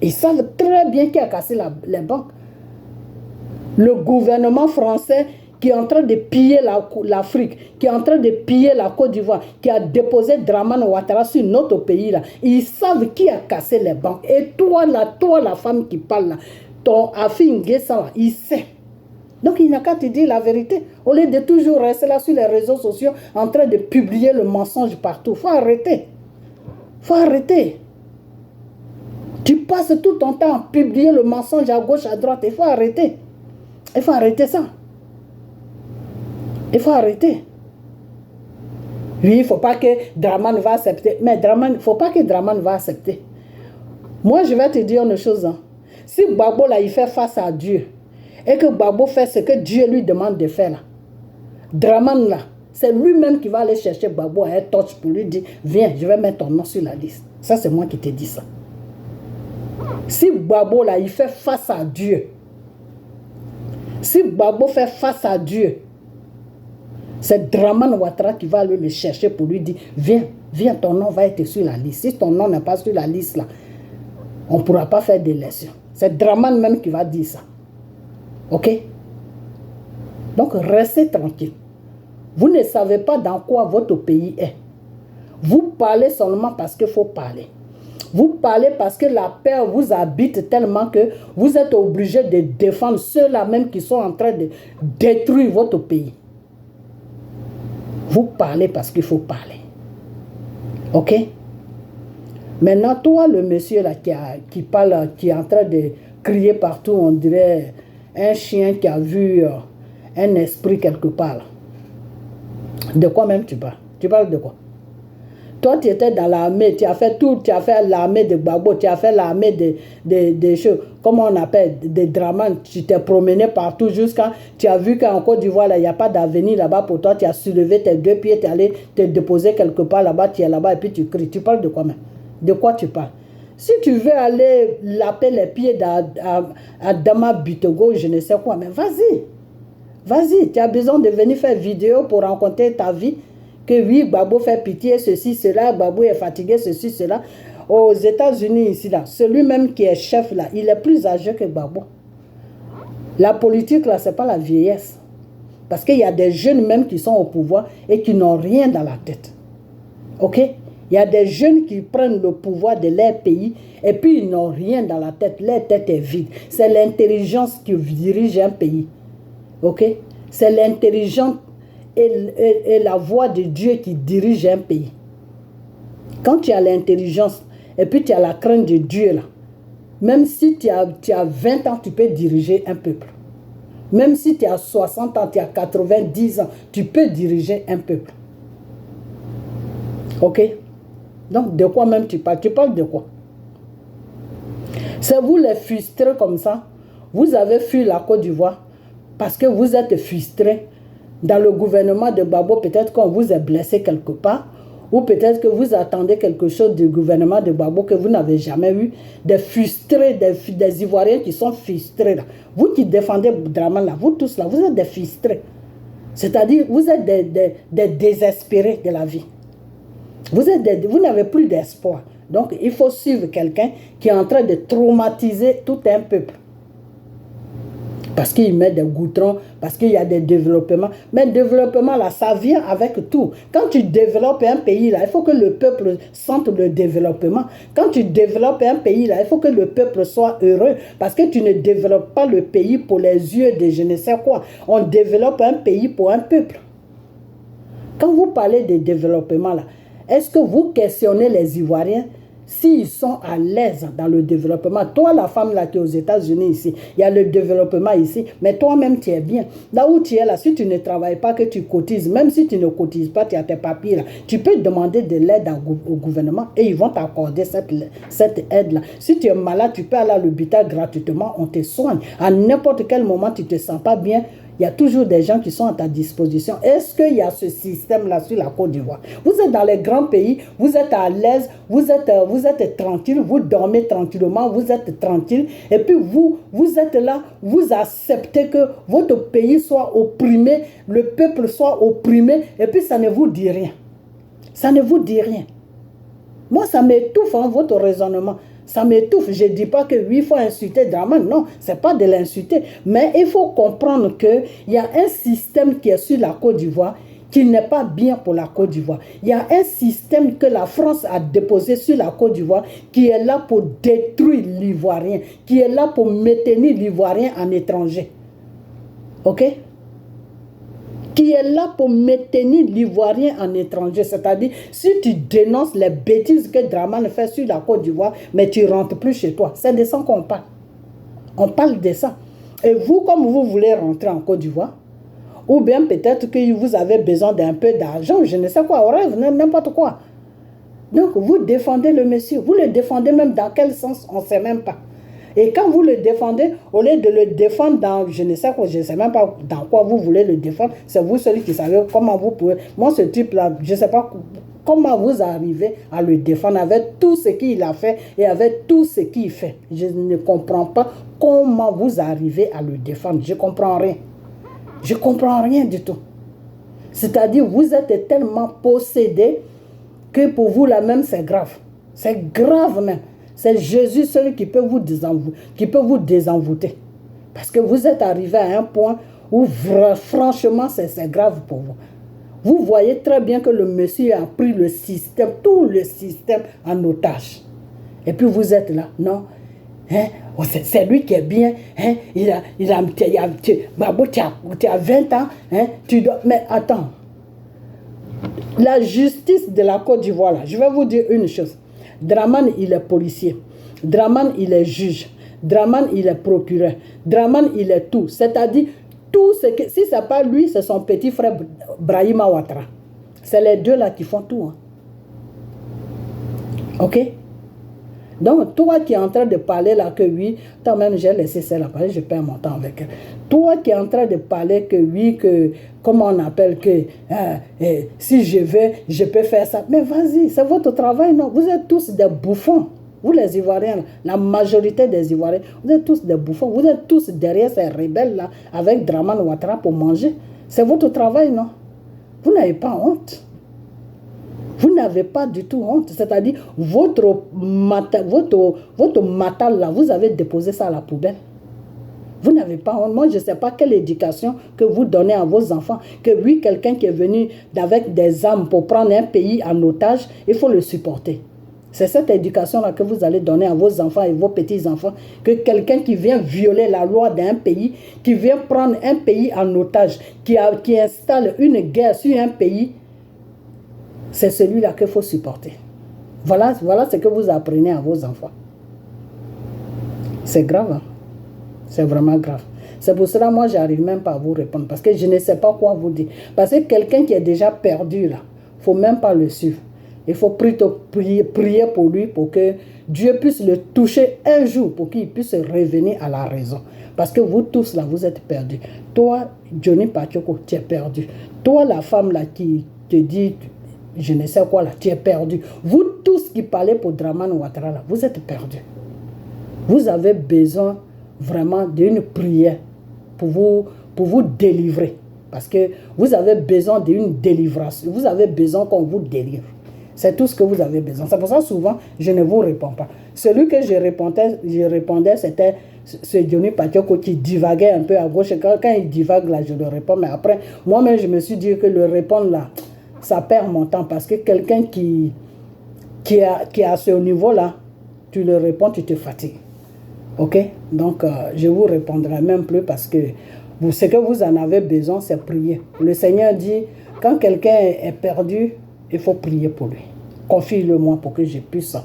Ils savent très bien qui a cassé les banques. Le gouvernement français qui est en train de piller l'Afrique, qui est en train de piller la Côte d'Ivoire, qui a déposé Dramane Ouattara sur notre pays là, ils savent qui a cassé les banques. Et toi la femme qui parle là, ton Afi Nguessa là, il sait. Donc il n'a qu'à te dire la vérité. Au lieu de toujours rester là sur les réseaux sociaux en train de publier le mensonge partout. Faut arrêter. Faut arrêter. Tu passes tout ton temps à publier le mensonge à gauche, à droite. Il faut arrêter. Il faut arrêter ça. Il faut arrêter. Oui, il ne faut pas que Dramane va accepter. Mais il ne faut pas que Dramane va accepter. Moi, je vais te dire une chose. Hein. Si Gbagbo là, il fait face à Dieu, et que Gbagbo fait ce que Dieu lui demande de faire là, Dramane là, c'est lui-même qui va aller chercher Gbagbo à un torche pour lui dire, viens, je vais mettre ton nom sur la liste. Ça, c'est moi qui te dis ça. Si Gbagbo là, il fait face à Dieu, si Gbagbo fait face à Dieu, c'est Dramane Ouattara qui va aller le chercher pour lui dire, viens, viens, ton nom va être sur la liste. Si ton nom n'est pas sur la liste là, on ne pourra pas faire d'élection. C'est Dramane même qui va dire ça. Ok? Donc, restez tranquille. Vous ne savez pas dans quoi votre pays est. Vous parlez seulement parce qu'il faut parler. Vous parlez parce que la peur vous habite tellement que vous êtes obligé de défendre ceux-là même qui sont en train de détruire votre pays. Vous parlez parce qu'il faut parler. Ok? Maintenant, toi, le monsieur là qui parle, qui est en train de crier partout, on dirait un chien qui a vu un esprit quelque part. De quoi même tu parles? Tu parles de quoi? Toi, tu étais dans l'armée, tu as fait tout, tu as fait l'armée de Gbagbo, tu as fait l'armée de choses, comment on appelle, de Dramane, tu t'es promené partout jusqu'à, tu as vu qu'en Côte d'Ivoire, il n'y a pas d'avenir là-bas pour toi, tu as soulevé tes deux pieds, tu es allé te déposer quelque part là-bas, tu es là-bas et puis tu cries. Tu parles de quoi même? De quoi tu parles? Si tu veux aller laper les pieds à Dama Bitogo, je ne sais quoi, mais vas-y. Vas-y, tu as besoin de venir faire vidéo pour rencontrer ta vie. Que oui, Gbagbo fait pitié, ceci, cela, Gbagbo est fatigué, ceci, cela. Aux États-Unis, ici, là, celui-même qui est chef, là, il est plus âgé que Gbagbo. La politique, là, ce n'est pas la vieillesse. Parce qu'il y a des jeunes même qui sont au pouvoir et qui n'ont rien dans la tête. Ok? Il y a des jeunes qui prennent le pouvoir de leur pays et puis ils n'ont rien dans la tête. Leur tête est vide. C'est l'intelligence qui dirige un pays. Ok? C'est l'intelligence et la voix de Dieu qui dirige un pays. Quand tu as l'intelligence et puis tu as la crainte de Dieu là, même si tu as 20 ans, tu peux diriger un peuple. Même si tu as 60 ans, tu as 90 ans, tu peux diriger un peuple. Ok? Donc, de quoi même tu parles? Tu parles de quoi? C'est vous les frustrés comme ça. Vous avez fui la Côte d'Ivoire parce que vous êtes frustrés. Dans le gouvernement de Gbagbo, peut-être qu'on vous est blessé quelque part, ou peut-être que vous attendez quelque chose du gouvernement de Gbagbo que vous n'avez jamais eu. Des frustrés, des Ivoiriens qui sont frustrés. Là. Vous qui défendez Dramane, là, vous tous là, vous êtes des frustrés. C'est-à-dire, vous êtes des désespérés de la vie. Vous n'avez plus d'espoir. Donc, il faut suivre quelqu'un qui est en train de traumatiser tout un peuple. Parce qu'il met des goudrons, parce qu'il y a des développements. Mais le développement, là, ça vient avec tout. Quand tu développes un pays, là, il faut que le peuple sente le développement. Quand tu développes un pays, là, il faut que le peuple soit heureux. Parce que tu ne développes pas le pays pour les yeux de je ne sais quoi. On développe un pays pour un peuple. Quand vous parlez de développement, là, est-ce que vous questionnez les Ivoiriens s'ils sont à l'aise dans le développement? Toi, la femme là qui est aux États-Unis ici, il y a le développement ici, mais toi-même tu es bien. Là où tu es là, si tu ne travailles pas, que tu cotises, même si tu ne cotises pas, tu as tes papiers là, tu peux demander de l'aide au gouvernement et ils vont t'accorder cette aide-là. Si tu es malade, tu peux aller à l'hôpital gratuitement, on te soigne. À n'importe quel moment, tu ne te sens pas bien, il y a toujours des gens qui sont à ta disposition. Est-ce qu'il y a ce système-là sur la Côte d'Ivoire? Vous êtes dans les grands pays, vous êtes à l'aise, vous êtes tranquille, vous dormez tranquillement, vous êtes tranquille. Et puis vous êtes là, vous acceptez que votre pays soit opprimé, le peuple soit opprimé, et puis ça ne vous dit rien. Ça ne vous dit rien. Moi, ça m'étouffe, hein, votre raisonnement. Ça m'étouffe. Je ne dis pas que oui, il faut insulter Dramane. Non, ce n'est pas de l'insulter. Mais il faut comprendre qu'il y a un système qui est sur la Côte d'Ivoire qui n'est pas bien pour la Côte d'Ivoire. Il y a un système que la France a déposé sur la Côte d'Ivoire qui est là pour détruire l'Ivoirien, qui est là pour maintenir l'Ivoirien en étranger. OK? Qui est là pour maintenir l'Ivoirien en étranger. C'est-à-dire, si tu dénonces les bêtises que Dramane fait sur la Côte d'Ivoire, mais tu ne rentres plus chez toi. C'est de ça qu'on parle. On parle de ça. Et vous, comme vous voulez rentrer en Côte d'Ivoire, ou bien peut-être que vous avez besoin d'un peu d'argent, je ne sais quoi, au rêve, n'importe quoi. Donc, vous défendez le monsieur. Vous le défendez même dans quel sens, on ne sait même pas. Et quand vous le défendez, au lieu de le défendre dans, je ne sais même pas dans quoi vous voulez le défendre, c'est vous celui qui savez comment vous pouvez. Moi, ce type-là, je ne sais pas comment vous arrivez à le défendre avec tout ce qu'il a fait et avec tout ce qu'il fait. Je ne comprends pas comment vous arrivez à le défendre. Je ne comprends rien. Je ne comprends rien du tout. C'est-à-dire, vous êtes tellement possédé que pour vous, là même, c'est grave. C'est grave même. C'est Jésus celui qui peut vous désenvoûter. Parce que vous êtes arrivé à un point où franchement, c'est grave pour vous. Vous voyez très bien que le monsieur a pris le système, tout le système en otage. Et puis vous êtes là, non? Hein? Oh, c'est lui qui est bien. Hein? Babo, tu as 20 ans. Hein? Mais attends. La justice de la Côte d'Ivoire, là, je vais vous dire une chose. Dramane, il est policier. Dramane, il est juge. Dramane, il est procureur. Dramane, il est tout. C'est-à-dire, tout ce que... Si ce n'est pas lui, c'est son petit frère Brahima Ouattara. C'est les deux là qui font tout. Hein. Ok? Donc, toi qui es en train de parler là que oui, toi-même j'ai laissé celle-là parler, je perds mon temps avec elle. Toi qui es en train de parler que oui, que, comment on appelle, que si je veux, je peux faire ça. Mais vas-y, c'est votre travail, non? Vous êtes tous des bouffons. Vous les Ivoiriens, la majorité des Ivoiriens, vous êtes tous des bouffons. Vous êtes tous derrière ces rebelles-là avec Dramane Ouattara pour manger. C'est votre travail, non? Vous n'avez pas honte. Vous n'avez pas du tout honte. C'est-à-dire, votre matal là, vous avez déposé ça à la poubelle. Vous n'avez pas honte. Moi, je ne sais pas quelle éducation que vous donnez à vos enfants. Que oui, quelqu'un qui est venu avec des armes pour prendre un pays en otage, il faut le supporter. C'est cette éducation-là que vous allez donner à vos enfants et vos petits-enfants. Que quelqu'un qui vient violer la loi d'un pays, qui vient prendre un pays en otage, qui installe une guerre sur un pays, c'est celui-là qu'il faut supporter. Voilà ce que vous apprenez à vos enfants. C'est grave. Hein? C'est vraiment grave. C'est pour cela, moi, je n'arrive même pas à vous répondre. Parce que je ne sais pas quoi vous dire. Parce que quelqu'un qui est déjà perdu, là, il ne faut même pas le suivre. Il faut plutôt prier pour lui, pour que Dieu puisse le toucher un jour, pour qu'il puisse revenir à la raison. Parce que vous tous, là, vous êtes perdus. Toi, Johnny Pachoko, tu es perdu. Toi, la femme, là, qui te dit... Je ne sais quoi là, tu es perdu. Vous tous qui parlez pour Dramane Ouattara là, vous êtes perdus. Vous avez besoin vraiment d'une prière pour vous délivrer. Parce que vous avez besoin d'une délivrance. Vous avez besoin qu'on vous délivre. C'est tout ce que vous avez besoin. C'est pour ça souvent, je ne vous réponds pas. Celui que je répondais, c'était ce Johnny Pachoko qui divaguait un peu à gauche. Et quand il divague là, je le réponds. Mais après, moi-même, je me suis dit que le répondre là, ça perd mon temps parce que quelqu'un qui est à ce niveau-là, tu le réponds, tu te fatigues. Ok? Donc, je vous répondrai même plus parce que ce que vous en avez besoin, c'est prier. Le Seigneur dit, quand quelqu'un est perdu, il faut prier pour lui. Confie-le-moi pour que je puisse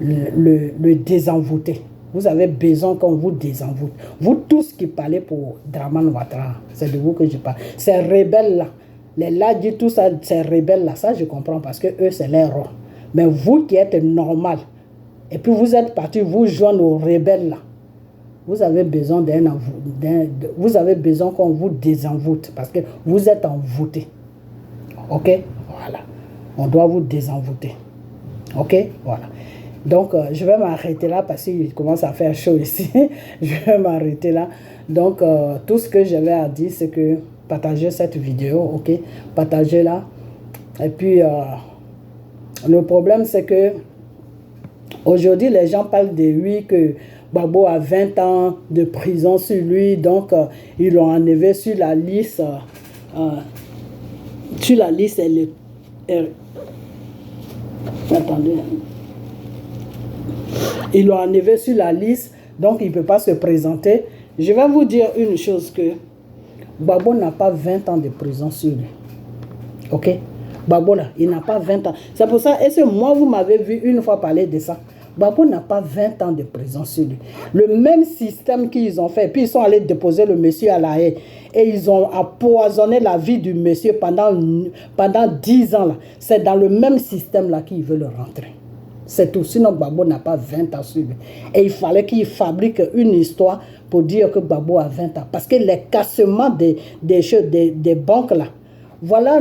le désenvoûter. Vous avez besoin qu'on vous désenvoûte. Vous tous qui parlez pour Dramane Ouattara, c'est de vous que je parle. Ces rebelles-là, les Ladji, tout ça, ces rebelles-là, ça je comprends parce que eux, c'est leur rôle. Mais vous qui êtes normal, et puis vous êtes partis vous joindre aux rebelles-là, vous avez besoin vous avez besoin qu'on vous désenvoûte parce que vous êtes envoûtés. Ok? Voilà. On doit vous désenvoûter. Ok? Voilà. Donc, je vais m'arrêter là parce qu'il commence à faire chaud ici. Je vais m'arrêter là. Donc, tout ce que j'avais à dire, c'est que partagez cette vidéo, ok? Partagez-la. Et puis, le problème, c'est que aujourd'hui, les gens parlent de lui, que Babo a 20 ans de prison sur lui. Donc, ils l'ont enlevé sur la liste. Sur la liste, attendez. Ils l'ont enlevé sur la liste, donc il ne peut pas se présenter. Je vais vous dire une chose que Babo n'a pas 20 ans de prison sur lui. Ok? Babo là, il n'a pas 20 ans. C'est pour ça, est-ce que moi vous m'avez vu une fois parler de ça? Babo n'a pas 20 ans de prison sur lui. Le même système qu'ils ont fait, puis ils sont allés déposer le monsieur à la haie. Et ils ont empoisonné la vie du monsieur pendant 10 ans là. C'est dans le même système là qu'ils veulent rentrer. C'est tout. Sinon, Gbagbo n'a pas 20 ans sur lui. Et il fallait qu'il fabrique une histoire pour dire que Gbagbo a 20 ans. Parce que les cassements des banques là, voilà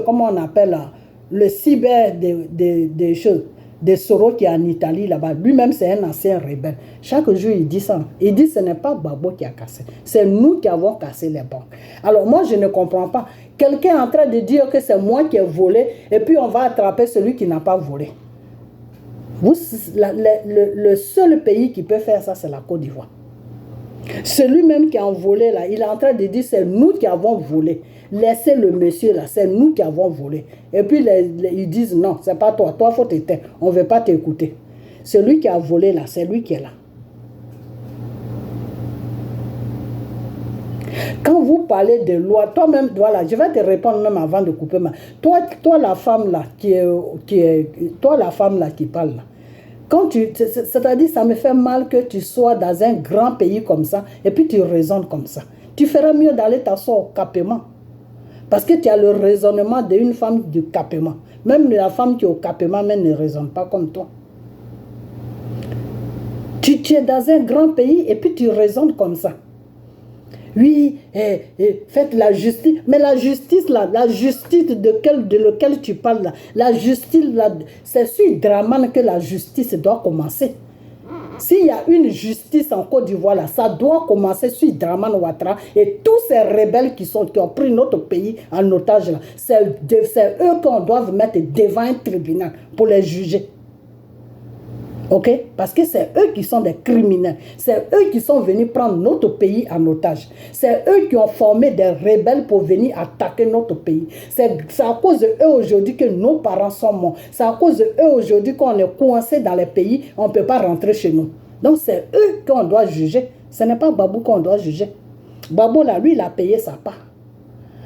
comment on appelle là, le cyber des choses, des Soros qui est en Italie là-bas. Lui-même, c'est un ancien rebelle. Chaque jour, il dit ça. Il dit ce n'est pas Gbagbo qui a cassé. C'est nous qui avons cassé les banques. Alors moi, je ne comprends pas. Quelqu'un est en train de dire que c'est moi qui ai volé et puis on va attraper celui qui n'a pas volé. Le seul pays qui peut faire ça, c'est la Côte d'Ivoire. Celui-même qui a volé là, il est en train de dire c'est nous qui avons volé. Laissez le monsieur là, c'est nous qui avons volé. Et puis ils disent non, c'est pas toi, toi faut t'éteindre, on ne veut pas t'écouter. Celui qui a volé là, c'est lui qui est là. Quand vous parlez de loi, toi-même, voilà, je vais te répondre même avant de couper ma. Toi la femme là toi la femme là qui parle là. C'est-à-dire, ça me fait mal que tu sois dans un grand pays comme ça et puis tu raisonnes comme ça. Tu ferais mieux d'aller t'asseoir au Cappement. Parce que tu as le raisonnement d'une femme du Cappement. Même la femme qui est au Cappement même ne raisonne pas comme toi. Tu es dans un grand pays et puis tu raisonnes comme ça. Oui, faites la justice. Mais la justice là, la justice de laquelle tu parles là, la justice là, c'est sur Dramane que la justice doit commencer. S'il y a une justice en Côte d'Ivoire là, ça doit commencer sur Dramane Ouattara et tous ces rebelles qui ont pris notre pays en otage là. C'est eux qu'on doit mettre devant un tribunal pour les juger. Ok? Parce que c'est eux qui sont des criminels. C'est eux qui sont venus prendre notre pays en otage. C'est eux qui ont formé des rebelles pour venir attaquer notre pays. C'est à cause de eux aujourd'hui que nos parents sont morts. C'est à cause de eux aujourd'hui qu'on est coincé dans les pays, on ne peut pas rentrer chez nous. Donc c'est eux qu'on doit juger. Ce n'est pas Babou qu'on doit juger. Babou là, lui, il a payé sa part.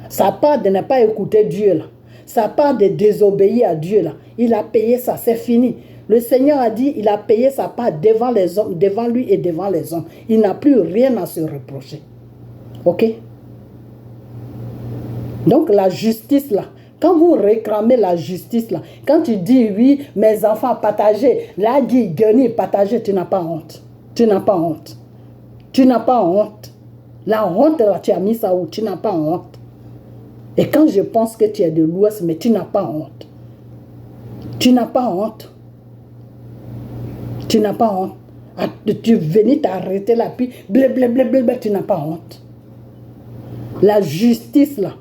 Sa part de ne pas écouter Dieu là. Sa part de désobéir à Dieu là. Il a payé ça, c'est fini. Le Seigneur a dit, il a payé sa part devant les hommes, devant lui et devant les hommes. Il n'a plus rien à se reprocher. Ok? Donc la justice là, quand vous réclamez la justice là, quand tu dis oui, mes enfants partagez, là dit, guenille, partagez, tu n'as pas honte. Tu n'as pas honte. Tu n'as pas honte. La honte là, tu as mis ça où? Tu n'as pas honte. Et quand je pense que tu es de l'Ouest, mais tu n'as pas honte. Tu n'as pas honte. Tu n'as pas honte. Tu venais t'arrêter là, puis blablabla, tu n'as pas honte. La justice là,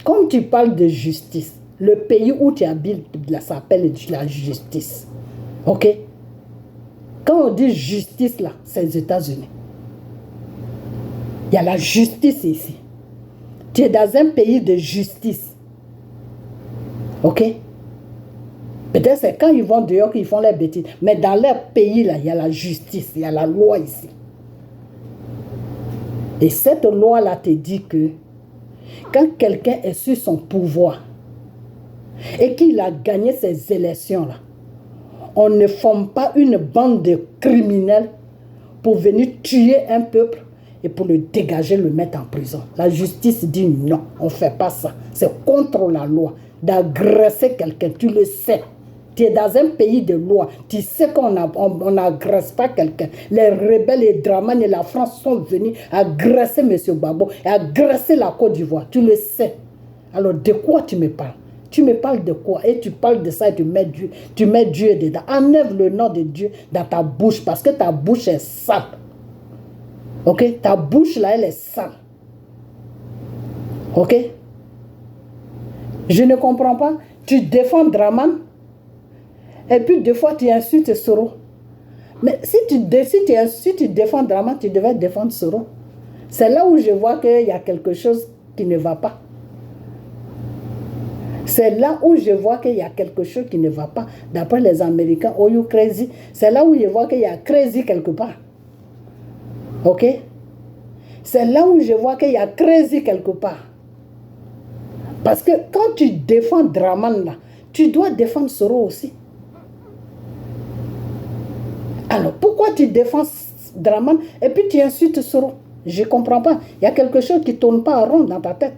comme tu parles de justice, le pays où tu habites, là, ça s'appelle la justice. Ok? Quand on dit justice là, c'est les États-Unis. Il y a la justice ici. Tu es dans un pays de justice. Ok? Peut-être c'est quand ils vont dehors qu'ils font les bêtises. Mais dans leur pays, là, il y a la justice, il y a la loi ici. Et cette loi-là te dit que quand quelqu'un est sur son pouvoir et qu'il a gagné ces élections-là, on ne forme pas une bande de criminels pour venir tuer un peuple et pour le dégager, le mettre en prison. La justice dit non, on ne fait pas ça. C'est contre la loi d'agresser quelqu'un, tu le sais. Tu es dans un pays de loi. Tu sais qu'on n'agresse pas quelqu'un. Les rebelles et Dramane et la France sont venus agresser M. Gbagbo et agresser la Côte d'Ivoire. Tu le sais. Alors, de quoi tu me parles? Tu me parles de quoi? Et tu parles de ça et tu mets Dieu dedans. Enlève le nom de Dieu dans ta bouche parce que ta bouche est sale. Ok? Ta bouche là, elle est sale. Ok? Je ne comprends pas. Tu défends Dramane. Et puis, des fois, tu insultes Soro. Mais si tu défends Dramane, tu devais défendre Soro. C'est là où je vois qu'il y a quelque chose qui ne va pas. C'est là où je vois qu'il y a quelque chose qui ne va pas. D'après les Américains, oh you crazy. C'est là où je vois qu'il y a crazy quelque part. Ok? C'est là où je vois qu'il y a crazy quelque part. Parce que quand tu défends Dramane là, tu dois défendre Soro aussi. Alors, pourquoi tu défends Dramane et puis tu insultes Soro? Je ne comprends pas. Il y a quelque chose qui ne tourne pas en rond dans ta tête.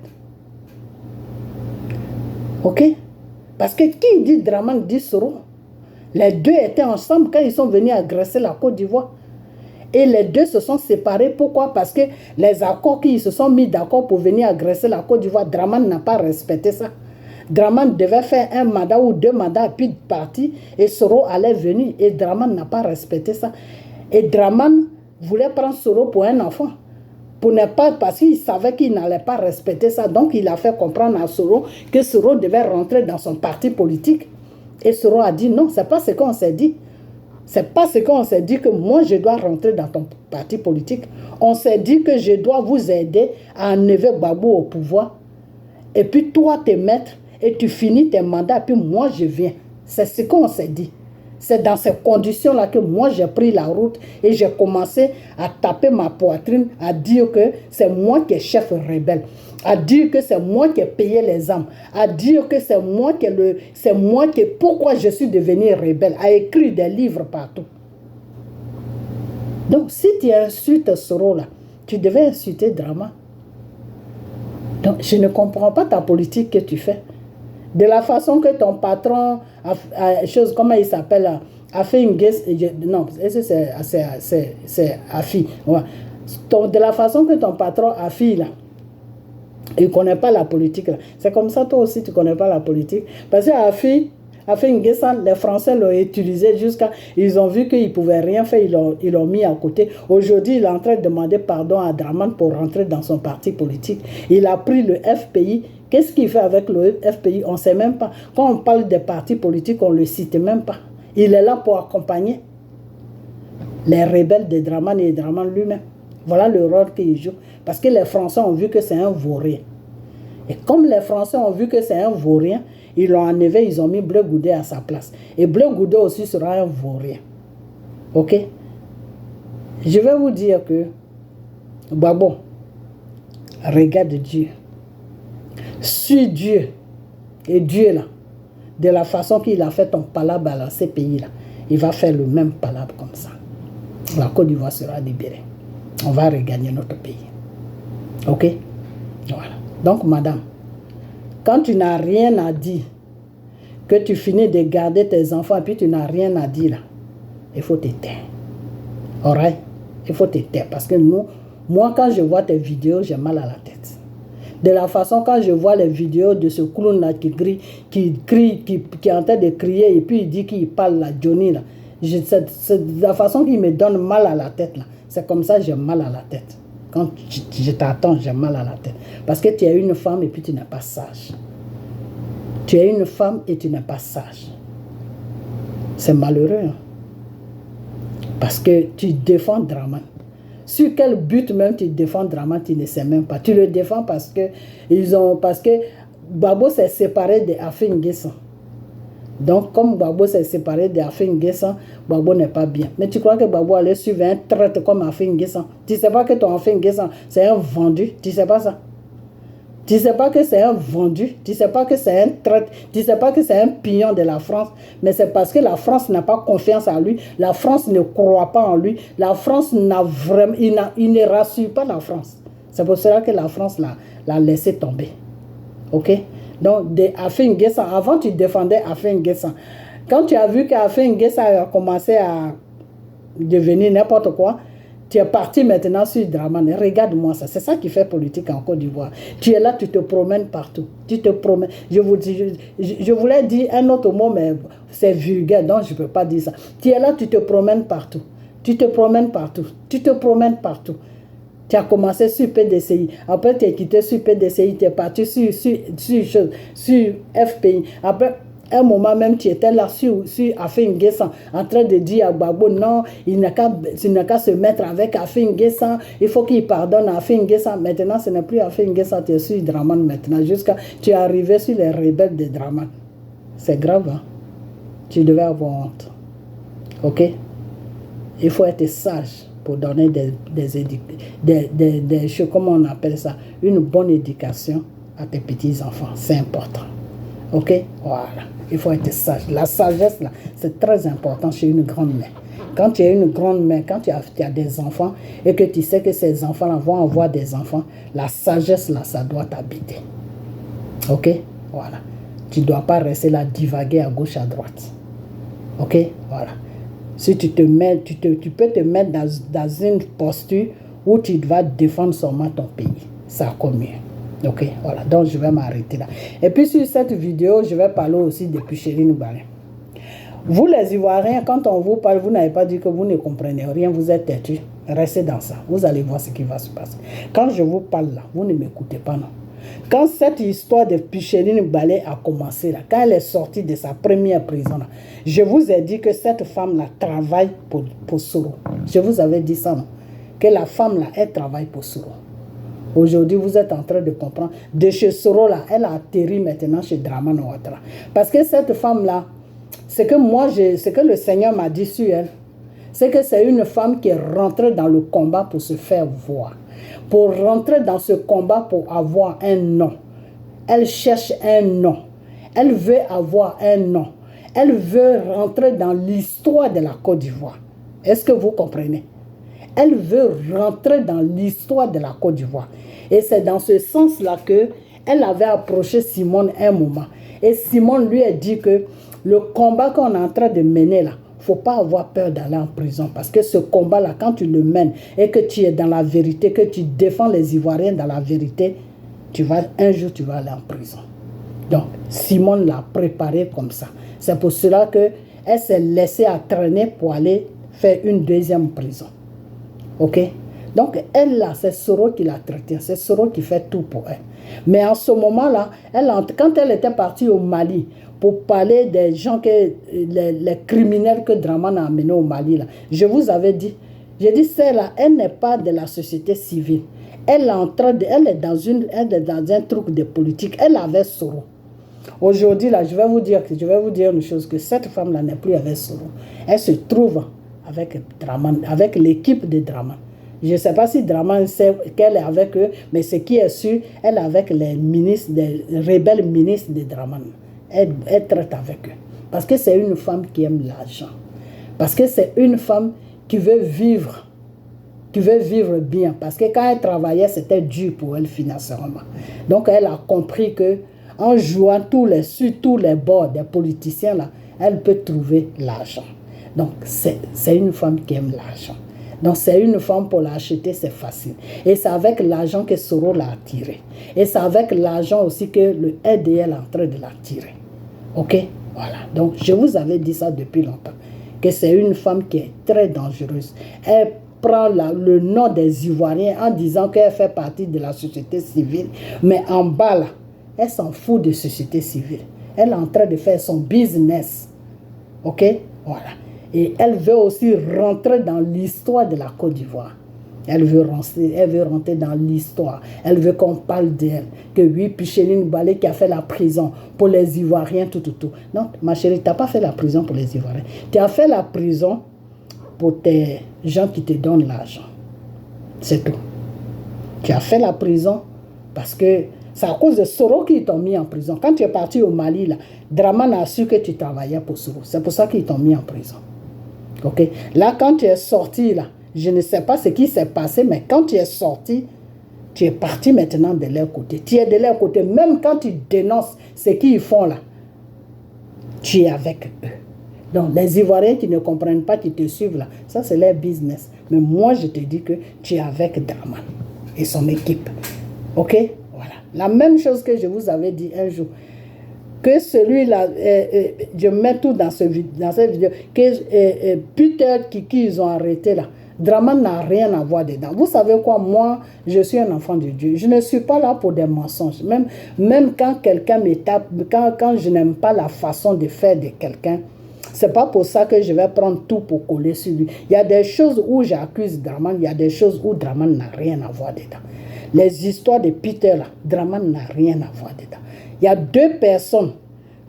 Ok? Parce que qui dit Dramane dit Soro. Les deux étaient ensemble quand ils sont venus agresser la Côte d'Ivoire. Et les deux se sont séparés. Pourquoi? Parce que les accords qu'ils se sont mis d'accord pour venir agresser la Côte d'Ivoire, Dramane n'a pas respecté ça. Dramane devait faire un mandat ou 2 mandats, puis partir, et Soro allait venir. Et Dramane n'a pas respecté ça. Et Dramane voulait prendre Soro pour un enfant. Pour ne pas, parce qu'il savait qu'il n'allait pas respecter ça. Donc il a fait comprendre à Soro que Soro devait rentrer dans son parti politique. Et Soro a dit non, c'est pas ce qu'on s'est dit. C'est pas ce qu'on s'est dit que moi je dois rentrer dans ton parti politique. On s'est dit que je dois vous aider à enlever Gbagbo au pouvoir. Et puis toi te mettre et tu finis tes mandats, puis moi je viens. C'est ce qu'on s'est dit. C'est dans ces conditions-là que moi j'ai pris la route et j'ai commencé à taper ma poitrine, à dire que c'est moi qui est chef rebelle, à dire que c'est moi qui ai payé les âmes, à dire que c'est moi qui pourquoi je suis devenu rebelle, à écrire des livres partout. Donc si tu insultes Soro là, tu devais insulter Drama. Donc je ne comprends pas ta politique que tu fais. De la façon que ton patron, comment il s'appelle, a fait une guest, non, c'est Afi. Ouais. De la façon que ton patron Afi, là, il ne connaît pas la politique. C'est comme ça, toi aussi, tu ne connais pas la politique. Parce que Afi a fait une guest, les Français l'ont utilisé jusqu'à... Ils ont vu qu'ils ne pouvaient rien faire, ils l'ont mis à côté. Aujourd'hui, il est en train de demander pardon à Dramane pour rentrer dans son parti politique. Il a pris le FPI. Qu'est-ce qu'il fait avec le FPI? On ne sait même pas. Quand on parle des partis politiques, on ne le cite même pas. Il est là pour accompagner les rebelles de Dramane et Dramane lui-même. Voilà le rôle qu'il joue. Parce que les Français ont vu que c'est un vaurien. Et comme les Français ont vu que c'est un vaurien, ils l'ont enlevé, ils ont mis Bleu Goudé à sa place. Et Bleu Goudé aussi sera un vaurien. Ok? Je vais vous dire que, bon, regarde Dieu. Suis Dieu, et Dieu là, de la façon qu'il a fait ton palabre dans ces pays-là, il va faire le même palabre comme ça. La Côte d'Ivoire sera libérée. On va regagner notre pays. Ok? Voilà. Donc, madame, quand tu n'as rien à dire, que tu finis de garder tes enfants et puis tu n'as rien à dire là, il faut te taire. Alright? Il faut te taire. Parce que moi, quand je vois tes vidéos, j'ai mal à la tête. De la façon, quand je vois les vidéos de ce clown-là qui est en train de crier et puis il dit qu'il parle là, Johnny là, c'est la façon qu'il me donne mal à la tête là. C'est comme ça que j'ai mal à la tête. Quand je t'attends, j'ai mal à la tête. Parce que tu es une femme et puis tu n'es pas sage. Tu es une femme et tu n'es pas sage. C'est malheureux. Hein? Parce que tu défends Dramane. Sur quel but même tu défends Dramane, tu ne sais même pas. Tu le défends parce que Gbagbo s'est séparé de Afin N'Guessan. Donc, comme Gbagbo s'est séparé de Afin N'Guessan, Gbagbo n'est pas bien. Mais tu crois que Gbagbo allait suivre un traître comme Afin N'Guessan? Tu ne sais pas que ton Afin N'Guessan, c'est un vendu? Tu ne sais pas ça? Tu ne sais pas que c'est un vendu, tu ne sais pas que c'est un traître, tu ne sais pas que c'est un pignon de la France, mais c'est parce que la France n'a pas confiance en lui, la France ne croit pas en lui, la France n'a vraiment, il ne rassure pas la France. C'est pour cela que la France l'a laissé tomber. Ok? Donc, Afin N'Guessan, avant tu défendais Afin N'Guessan. Quand tu as vu qu'Afin N'Guessan a commencé à devenir n'importe quoi, tu es parti maintenant sur Dramane. Regarde-moi ça. C'est ça qui fait politique en Côte d'Ivoire. Tu es là, tu te promènes partout. Tu te promènes. Je voulais dire un autre mot, mais c'est vulgaire, donc je ne peux pas dire ça. Tu es là, tu te promènes partout. Tu te promènes partout. Tu te promènes partout. Tu as commencé sur PDCI. Après, tu es quitté sur PDCI. Tu es parti sur FPI. Après, un moment même, tu étais là sur Afin N'Guessan, en train de dire à Gbagbo, non, il n'a qu'à se mettre avec Afin N'Guessan, il faut qu'il pardonne à Afin N'Guessan. Maintenant, ce n'est plus Afin N'Guessan, tu es sur Dramane maintenant, jusqu'à tu es arrivé sur les rebelles de Dramane. C'est grave, hein? Tu devais avoir honte. Ok? Il faut être sage pour donner des choses, comment on appelle ça, une bonne éducation à tes petits-enfants. C'est important. Ok? Voilà. Il faut être sage. La sagesse, là, c'est très important chez une grande mère. Quand tu es une grande mère, quand tu as des enfants et que tu sais que ces enfants-là vont avoir des enfants, la sagesse, là, ça doit t'habiter. Ok? Voilà. Tu ne dois pas rester là, divaguer à gauche, à droite. Ok, voilà. Si tu te mets, tu peux te mettre dans une posture où tu vas défendre seulement ton pays. Ça comme mieux. Ok, voilà. Donc, je vais m'arrêter là. Et puis, sur cette vidéo, je vais parler aussi de Picheline Balé. Vous, les Ivoiriens, quand on vous parle, vous n'avez pas dit que vous ne comprenez rien, vous êtes têtus. Restez dans ça. Vous allez voir ce qui va se passer. Quand je vous parle là, vous ne m'écoutez pas, non. Quand cette histoire de Picheline Balé a commencé, là, quand elle est sortie de sa première prison, là, je vous ai dit que cette femme-là travaille pour Soro. Je vous avais dit ça, non? Que la femme-là, elle travaille pour Soro. Aujourd'hui, vous êtes en train de comprendre. De chez Soro, là, elle a atterri maintenant chez Dramane Ouattara. Parce que cette femme-là, ce que le Seigneur m'a dit sur elle, c'est que c'est une femme qui est rentrée dans le combat pour se faire voir. Pour rentrer dans ce combat pour avoir un nom. Elle cherche un nom. Elle veut avoir un nom. Elle veut rentrer dans l'histoire de la Côte d'Ivoire. Est-ce que vous comprenez? Elle veut rentrer dans l'histoire de la Côte d'Ivoire. Et c'est dans ce sens-là qu'elle avait approché Simone un moment. Et Simone lui a dit que le combat qu'on est en train de mener là, il ne faut pas avoir peur d'aller en prison. Parce que ce combat-là, quand tu le mènes et que tu es dans la vérité, que tu défends les Ivoiriens dans la vérité, un jour tu vas aller en prison. Donc, Simone l'a préparé comme ça. C'est pour cela qu'elle s'est laissée traîner pour aller faire une deuxième prison. Ok? Donc, elle là, c'est Soro qui l'a traitée. C'est Soro qui fait tout pour elle. Mais en ce moment-là, quand elle était partie au Mali, pour parler des gens, les criminels que Dramane a amenés au Mali, là, je vous avais dit, j'ai dit, celle-là, elle n'est pas de la société civile. Elle est dans un truc de politique. Elle avait Soro. Aujourd'hui, là, je vais vous dire une chose, que cette femme-là n'est plus avec Soro. Elle se trouve avec Dramane, avec l'équipe de Dramane. Je ne sais pas si Dramane sait qu'elle est avec eux, mais ce qui est sûr, elle est avec les rebelles ministres de Dramane. Elle traite avec eux. Parce que c'est une femme qui aime l'argent. Parce que c'est une femme qui veut vivre bien. Parce que quand elle travaillait, c'était dur pour elle financièrement. Donc elle a compris que en jouant sur tous les bords des politiciens, là, elle peut trouver l'argent. Donc c'est une femme qui aime l'argent. Donc c'est une femme, pour l'acheter, c'est facile. Et c'est avec l'argent que Soro l'a attiré. Et c'est avec l'argent aussi que le RDL est en train de l'attirer. Ok? Voilà. Donc je vous avais dit ça depuis longtemps. Que c'est une femme qui est très dangereuse. Elle prend le nom des Ivoiriens en disant qu'elle fait partie de la société civile. Mais en bas là, elle s'en fout de société civile. Elle est en train de faire son business. Ok? Voilà. Et elle veut aussi rentrer dans l'histoire de la Côte d'Ivoire. Elle veut rentrer dans l'histoire. Elle veut qu'on parle d'elle. Que oui, Picheline Balé qui a fait la prison pour les Ivoiriens, tout. Non, ma chérie, tu n'as pas fait la prison pour les Ivoiriens. Tu as fait la prison pour tes gens qui te donnent l'argent. C'est tout. Tu as fait la prison parce que c'est à cause de Soro qu'ils t'ont mis en prison. Quand tu es parti au Mali, là, Dramane a su que tu travaillais pour Soro. C'est pour ça qu'ils t'ont mis en prison. Ok? Là, quand tu es sorti, là, je ne sais pas ce qui s'est passé, mais quand tu es sorti, tu es parti maintenant de leur côté. Tu es de leur côté. Même quand tu dénonces ce qu'ils font là, tu es avec eux. Donc, les Ivoiriens qui ne comprennent pas, qui te suivent là, ça c'est leur business. Mais moi, je te dis que tu es avec Dramane et son équipe. Ok? Voilà. La même chose que je vous avais dit un jour. Que celui-là, je mets tout dans cette vidéo, que Peter Kiki, ils ont arrêté là. Dramane n'a rien à voir dedans. Vous savez quoi, moi, je suis un enfant de Dieu. Je ne suis pas là pour des mensonges. Même quand quelqu'un me tape, quand je n'aime pas la façon de faire de quelqu'un, c'est pas pour ça que je vais prendre tout pour coller sur lui. Il y a des choses où j'accuse Dramane, il y a des choses où Dramane n'a rien à voir dedans. Les histoires de Peter là, Dramane n'a rien à voir dedans. Il y a deux personnes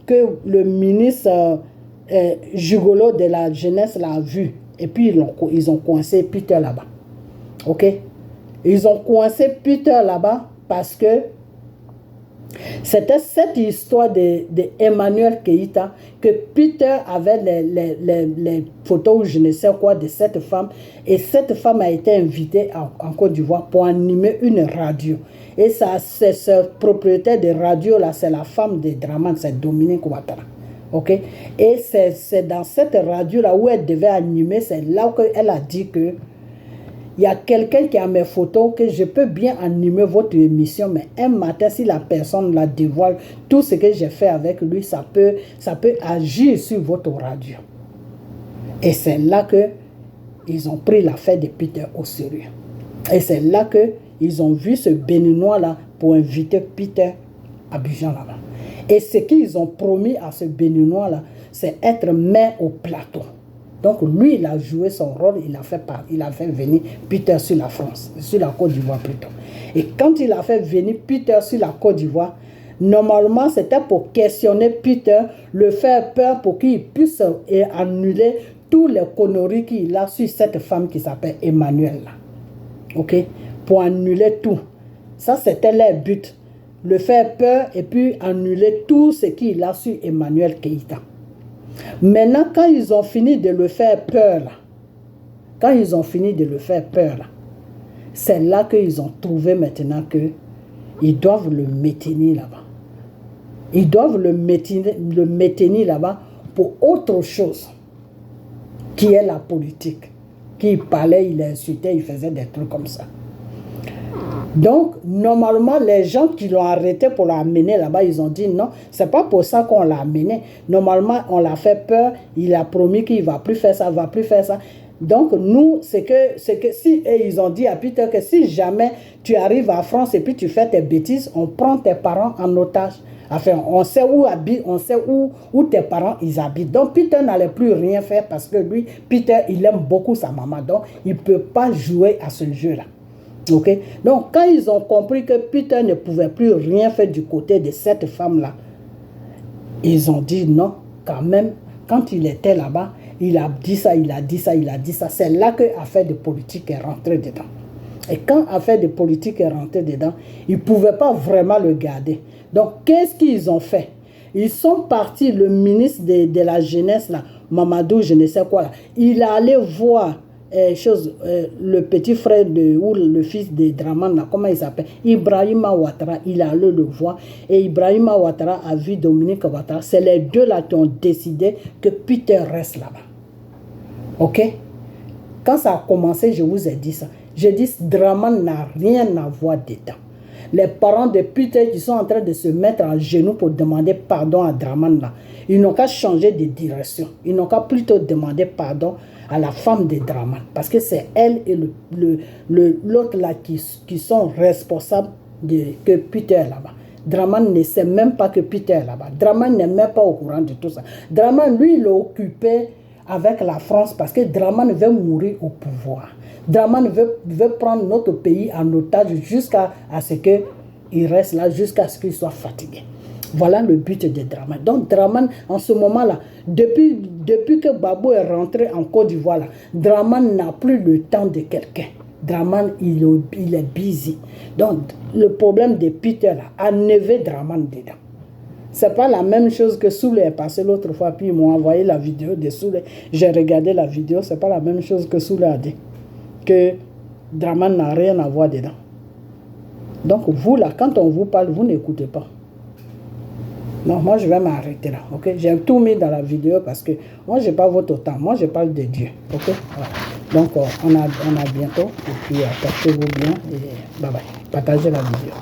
que le ministre Jugolo de la jeunesse l'a vu. Et puis ils ont coincé Peter là-bas. Ok? Ils ont coincé Peter là-bas parce que c'était cette histoire de Emmanuel Keïta que Peter avait les photos ou je ne sais quoi de cette femme. Et cette femme a été invitée en Côte d'Ivoire pour animer une radio. Et ça, c'est ce propriétaire de radio là, c'est la femme de Dramane, c'est Dominique Ouattara. Ok? Et c'est dans cette radio-là où elle devait animer, c'est là qu'elle a dit que il y a quelqu'un qui a mes photos, que je peux bien animer votre émission, mais un matin, si la personne la dévoile, tout ce que j'ai fait avec lui, ça peut agir sur votre radio. Et c'est là que ils ont pris l'affaire de Peter au sérieux. Et c'est là que ils ont vu ce Béninois-là pour inviter Peter à Abidjan là-bas. Et ce qu'ils ont promis à ce Béninois-là, c'est être main au plateau. Donc lui, il a joué son rôle, il a fait venir Peter sur la France, sur la Côte d'Ivoire plutôt. Et quand il a fait venir Peter sur la Côte d'Ivoire, normalement c'était pour questionner Peter, le faire peur pour qu'il puisse annuler tous les conneries qu'il a sur cette femme qui s'appelle Emmanuel. Ok? Pour annuler tout. Ça c'était leur but. Le faire peur et puis annuler tout ce qu'il a sur Emmanuel Keïta. Maintenant, quand ils ont fini de le faire peur, c'est là qu'ils ont trouvé maintenant qu'ils doivent le maintenir là-bas. Ils doivent le maintenir là-bas pour autre chose, qui est la politique. Qui parlait, il insultait, il faisait des trucs comme ça. Donc, normalement, les gens qui l'ont arrêté pour l'amener là-bas, ils ont dit non, c'est pas pour ça qu'on l'a amené. Normalement, on l'a fait peur, il a promis qu'il va plus faire ça, Donc, nous, c'est que si, et ils ont dit à Peter que si jamais tu arrives à France et puis tu fais tes bêtises, on prend tes parents en otage. Enfin, on sait où habitent, on sait où tes parents ils habitent. Donc, Peter n'allait plus rien faire parce que lui, Peter, il aime beaucoup sa maman. Donc, il ne peut pas jouer à ce jeu-là. Okay? Donc, quand ils ont compris que Peter ne pouvait plus rien faire du côté de cette femme-là, ils ont dit non, quand même, quand il était là-bas, il a dit ça. C'est là que l'affaire de politique est rentrée dedans. Et quand l'affaire de politique est rentrée dedans, ils ne pouvaient pas vraiment le garder. Donc, qu'est-ce qu'ils ont fait? Ils sont partis, le ministre de la jeunesse, là, Mamadou, je ne sais quoi, là, il allait voir le petit frère ou le fils de Draman, là, comment il s'appelle, Ibrahima Ouattara, il allait le voir. Et Ibrahima Ouattara a vu Dominique Ouattara. C'est les deux là qui ont décidé que Peter reste là-bas. Ok? Quand ça a commencé, je vous ai dit ça. Je dis Draman n'a rien à voir dedans. Les parents de Peter qui sont en train de se mettre à genoux pour demander pardon à Draman là, ils n'ont qu'à changer de direction. Ils n'ont qu'à plutôt demander pardon à la femme de Draman. Parce que c'est elle et l'autre là qui sont responsables que Peter est là-bas. Draman ne sait même pas que Peter est là-bas. Draman n'est même pas au courant de tout ça. Draman, lui, il est occupé avec la France parce que Draman veut mourir au pouvoir. Draman veut prendre notre pays en otage jusqu'à ce qu'il reste là, jusqu'à ce qu'il soit fatigué. Voilà le but de Draman. Donc Draman, en ce moment-là, depuis que Babou est rentré en Côte d'Ivoire, Draman n'a plus le temps de quelqu'un. Draman, il est busy. Donc le problème de Peter, là, a enlevé Draman dedans. C'est pas la même chose que Soule est passé l'autre fois, puis ils m'ont envoyé la vidéo de Soule. J'ai regardé la vidéo, c'est pas la même chose que Soule a dit. Que Draman n'a rien à voir dedans. Donc vous là, quand on vous parle, vous n'écoutez pas. Non, moi je vais m'arrêter là, ok? J'ai tout mis dans la vidéo parce que moi je n'ai pas votre temps, moi je parle de Dieu, ok? Voilà. Donc on a bientôt, et puis portez-vous bien, et bye bye, partagez la vidéo.